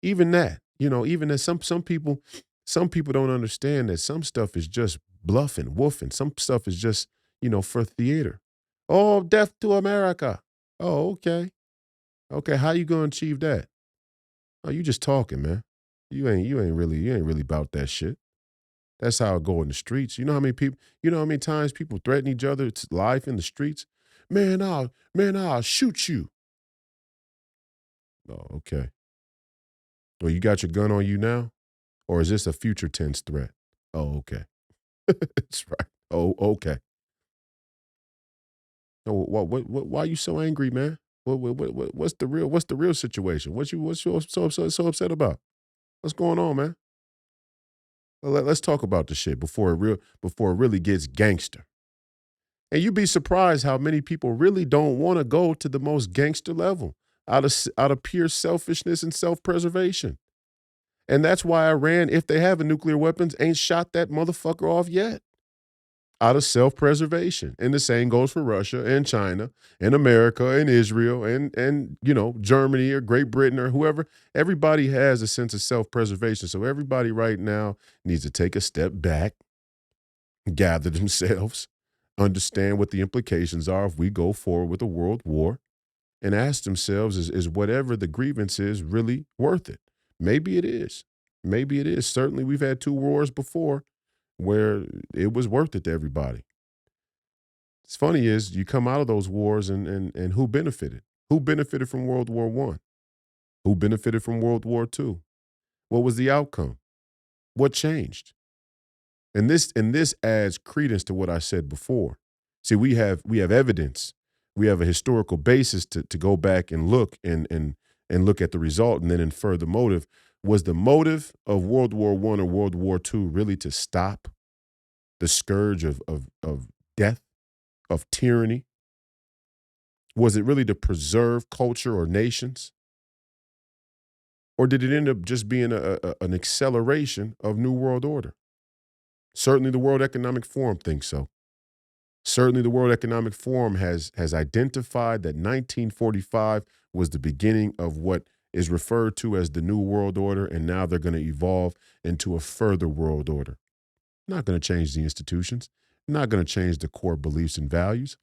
Even that, even that some people don't understand that some stuff is just bluffing, woofing. Some stuff is just, for theater. Oh, death to America. Oh, okay. Okay, how you gonna achieve that? Oh, you just talking, man. You ain't really about that shit. That's how it go in the streets. You know how many times people threaten each other's life in the streets? Man, I'll shoot you. Oh, okay. Well, you got your gun on you now? Or is this a future tense threat? Oh, okay. That's right. Oh, okay. Oh, why are you so angry, man? What's the real situation? What you so upset about? What's going on, man? Well, let's talk about the shit before it really gets gangster. And you'd be surprised how many people really don't want to go to the most gangster level out of pure selfishness and self-preservation. And that's why Iran, if they have nuclear weapons, ain't shot that motherfucker off yet. Out of self-preservation. And the same goes for Russia and China and America and Israel and Germany or Great Britain or whoever. Everybody has a sense of self-preservation. So everybody right now needs to take a step back, gather themselves, understand what the implications are if we go forward with a world war, and ask themselves, is whatever the grievance is really worth it? Maybe it is. Maybe it is. Certainly we've had 2 wars before where it was worth it to everybody. It's funny is you come out of those wars and who benefited? Who benefited from World War I? Who benefited from World War II? What was the outcome? What changed? And this adds credence to what I said before. See, we have evidence. We have a historical basis to go back and look and look at the result and then infer the motive. Was the motive of World War I or World War II really to stop the scourge of death, of tyranny? Was it really to preserve culture or nations? Or did it end up just being an acceleration of New World Order? Certainly the World Economic Forum thinks so. Certainly the World Economic Forum has identified that 1945 was the beginning of what is referred to as the New World Order, and now they're going to evolve into a further world order. Not going to change the institutions, not going to change the core beliefs and values.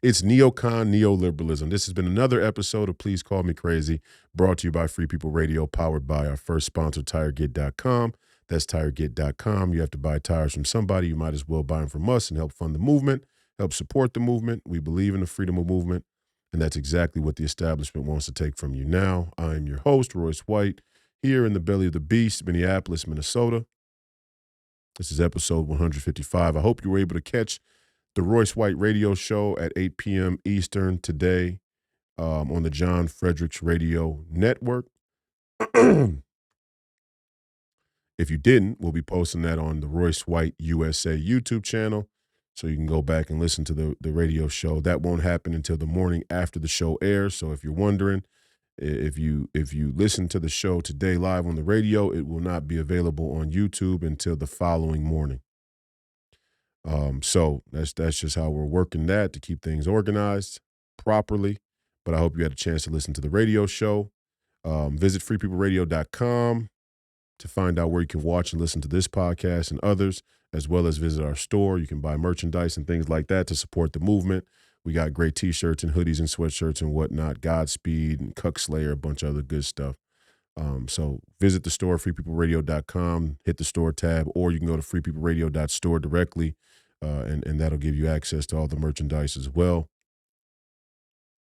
It's neocon neoliberalism. This has been another episode of Please Call Me Crazy, brought to you by Free People Radio, powered by our first sponsor, TireGit.com. That's TireGet.com. You have to buy tires from somebody. You might as well buy them from us and help fund the movement, help support the movement. We believe in the freedom of movement, and that's exactly what the establishment wants to take from you now. I'm your host, Royce White, here in the belly of the beast, Minneapolis, Minnesota. This is episode 155. I hope you were able to catch the Royce White radio show at 8 p.m. Eastern today on the John Fredericks Radio Network. If you didn't, we'll be posting that on the Royce White USA YouTube channel, so you can go back and listen to the radio show. That won't happen until the morning after the show airs. So if you're wondering, if you listen to the show today live on the radio, it will not be available on YouTube until the following morning. So that's just how we're working that to keep things organized properly. But I hope you had a chance to listen to the radio show. Visit freepeopleradio.com to find out where you can watch and listen to this podcast and others, as well as visit our store. You can buy merchandise and things like that to support the movement. We got great T-shirts and hoodies and sweatshirts and whatnot, Godspeed and Cuckslayer, a bunch of other good stuff. So visit the store, freepeopleradio.com, hit the store tab, or you can go to freepeopleradio.store directly, and that'll give you access to all the merchandise as well.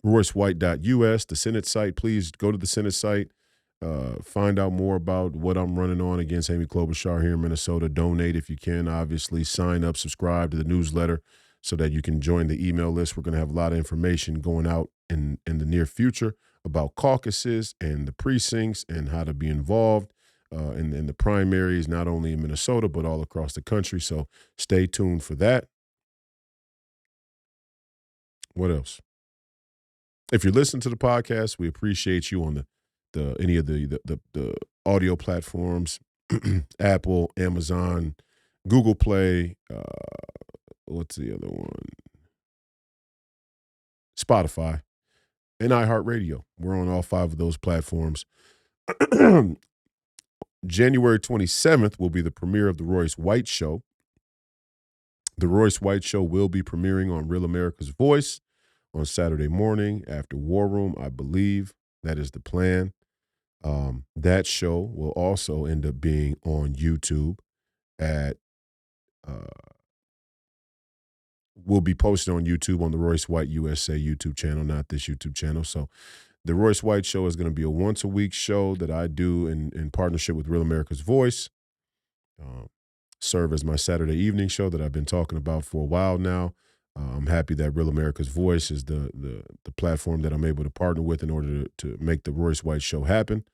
RoyceWhite.us, the Senate site. Please go to the Senate site. Find out more about what I'm running on against Amy Klobuchar here in Minnesota. Donate if you can, obviously. Sign up, subscribe to the newsletter so that you can join the email list. We're going to have a lot of information going out in the near future about caucuses and the precincts and how to be involved in the primaries, not only in Minnesota, but all across the country. So stay tuned for that. What else? If you're listening to the podcast, we appreciate you on any of the audio platforms, Apple, Amazon, Google Play, what's the other one? Spotify, and iHeartRadio. We're on all 5 of those platforms. January 27th will be the premiere of The Royce White Show. The Royce White Show will be premiering on Real America's Voice on Saturday morning after War Room, I believe. That is the plan. That show will also end up being on YouTube will be posted on YouTube on the Royce White USA YouTube channel, not this YouTube channel. So the Royce White Show is going to be a once-a-week show that I do in partnership with Real America's Voice. Serve as my Saturday evening show that I've been talking about for a while now. I'm happy that Real America's Voice is the platform that I'm able to partner with in order to make the Royce White Show happen.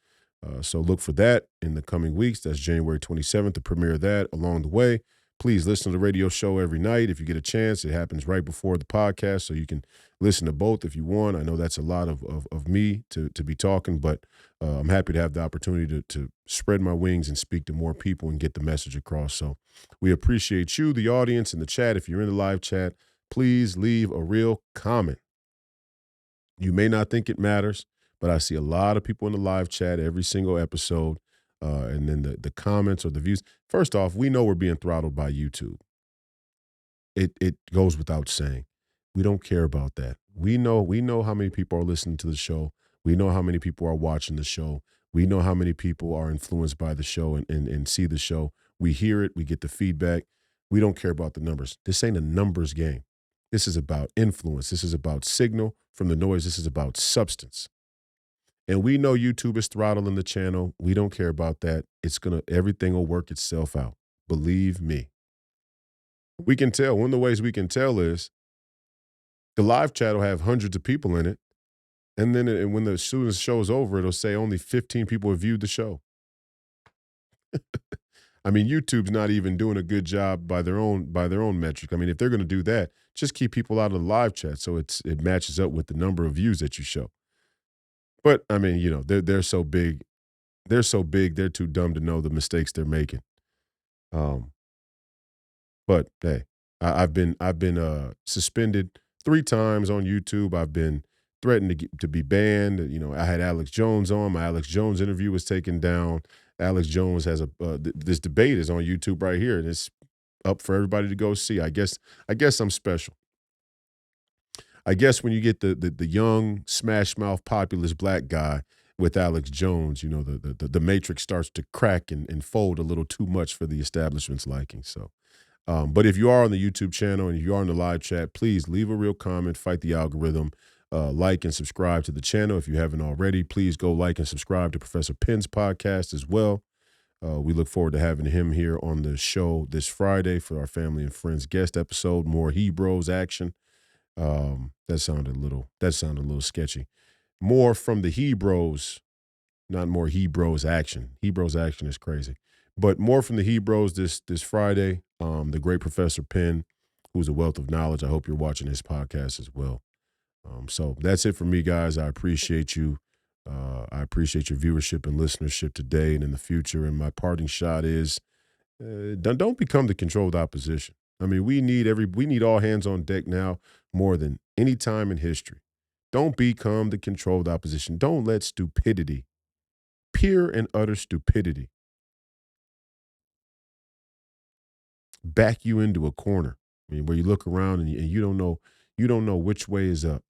So look for that in the coming weeks. That's January 27th, the premiere of that. Along the way, please listen to the radio show every night if you get a chance. It happens right before the podcast, so you can listen to both if you want. I know that's a lot of me to be talking, but I'm happy to have the opportunity to spread my wings and speak to more people and get the message across. So we appreciate you, the audience, in the chat. If you're in the live chat, please leave a real comment. You may not think it matters, but I see a lot of people in the live chat every single episode, and then the comments or the views. First off, we know we're being throttled by YouTube. It goes without saying. We don't care about that. We know how many people are listening to the show. We know how many people are watching the show. We know how many people are influenced by the show and see the show. We hear it. We get the feedback. We don't care about the numbers. This ain't a numbers game. This is about influence. This is about signal from the noise. This is about substance. And we know YouTube is throttling the channel. We don't care about that. Everything will work itself out. Believe me. We can tell. One of the ways we can tell is the live chat will have hundreds of people in it. And then when the show's over, it'll say only 15 people have viewed the show. I mean, YouTube's not even doing a good job by their own metric. I mean, if they're going to do that, just keep people out of the live chat so it matches up with the number of views that you show. But I mean, they're so big. They're so big. They're too dumb to know the mistakes they're making. But hey, I've been suspended 3 times on YouTube. I've been threatened to be banned. I had Alex Jones on. My Alex Jones interview was taken down. Alex Jones has this debate is on YouTube right here, and it's up for everybody to go see. I guess I'm special. I guess when you get the young, smash mouth, populist black guy with Alex Jones, you know, the matrix starts to crack and fold a little too much for the establishment's liking. So, but if you are on the YouTube channel and you are in the live chat, please leave a real comment, fight the algorithm, like and subscribe to the channel. If you haven't already, please go like and subscribe to Professor Penn's podcast as well. We look forward to having him here on the show this Friday for our family and friends guest episode. More Hebrews action. That sounded a little sketchy. More from the Hebrews, not more Hebrews action. Hebrews action is crazy, but more from the Hebrews this Friday. The great Professor Penn, who's a wealth of knowledge. I hope you're watching his podcast as well. So that's it for me, guys. I appreciate you. I appreciate your viewership and listenership today and in the future. And my parting shot is, don't become the controlled opposition. I mean, we need all hands on deck now more than any time in history. Don't become the controlled opposition. Don't let stupidity, pure and utter stupidity, back you into a corner. I mean, where you look around and you don't know which way is up.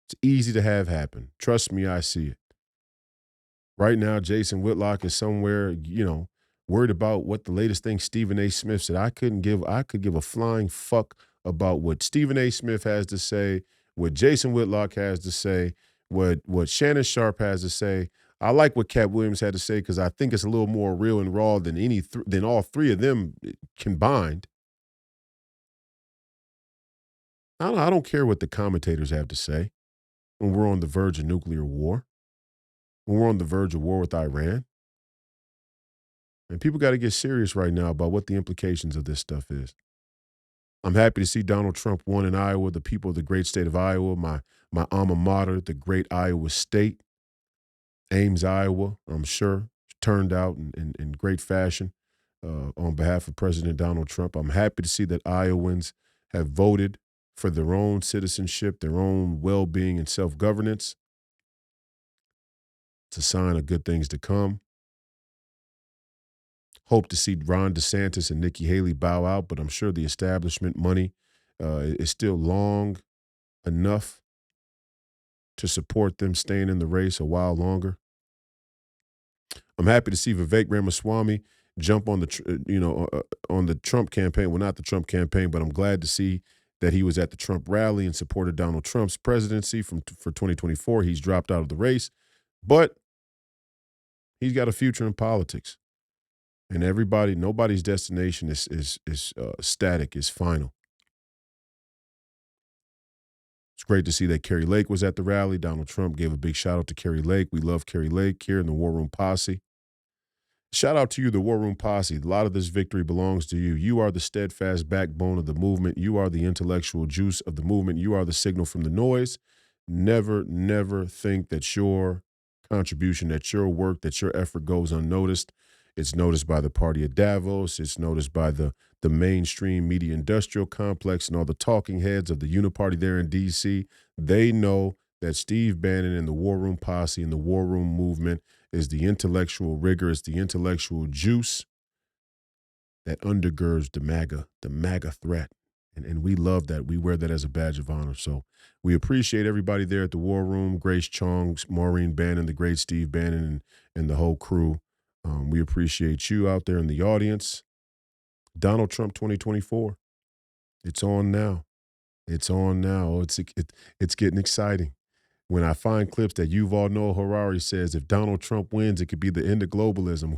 It's easy to have happen. Trust me, I see it. Right now, Jason Whitlock is somewhere, worried about what the latest thing Stephen A. Smith said. I could give a flying fuck about what Stephen A. Smith has to say, what Jason Whitlock has to say, what Shannon Sharp has to say. I like what Cat Williams had to say because I think it's a little more real and raw than than all three of them combined. I don't care what the commentators have to say when we're on the verge of nuclear war, when we're on the verge of war with Iran. And people got to get serious right now about what the implications of this stuff is. I'm happy to see Donald Trump won in Iowa, the people of the great state of Iowa, my alma mater, the great Iowa State, Ames, Iowa, I'm sure, turned out in great fashion on behalf of President Donald Trump. I'm happy to see that Iowans have voted for their own citizenship, their own well-being and self-governance. It's a sign of good things to come. Hope to see Ron DeSantis and Nikki Haley bow out, but I'm sure the establishment money is still long enough to support them staying in the race a while longer. I'm happy to see Vivek Ramaswamy jump on on the Trump campaign. Well, not the Trump campaign, but I'm glad to see that he was at the Trump rally and supported Donald Trump's presidency for 2024. He's dropped out of the race, but he's got a future in politics. And nobody's destination is static, is final. It's great to see that Kari Lake was at the rally. Donald Trump gave a big shout out to Kari Lake. We love Kari Lake here in the War Room Posse. Shout out to you, the War Room Posse. A lot of this victory belongs to you. You are the steadfast backbone of the movement. You are the intellectual juice of the movement. You are the signal from the noise. Never, never think that your contribution, that your work, that your effort goes unnoticed. It's noticed by the party at Davos. It's noticed by the mainstream media industrial complex and all the talking heads of the uniparty there in D.C. They know that Steve Bannon and the War Room Posse and the War Room movement is the intellectual rigor, it's the intellectual juice that undergirds the MAGA threat. And we love that. We wear that as a badge of honor. So we appreciate everybody there at the War Room, Grace Chong, Maureen Bannon, the great Steve Bannon, and the whole crew. We appreciate you out there in the audience. Donald Trump 2024. It's on now. It's on now. It's getting exciting. When I find clips that Yuval Noah Harari says, if Donald Trump wins, it could be the end of globalism.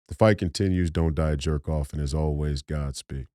The fight continues. Don't die, jerk off. And as always, Godspeed.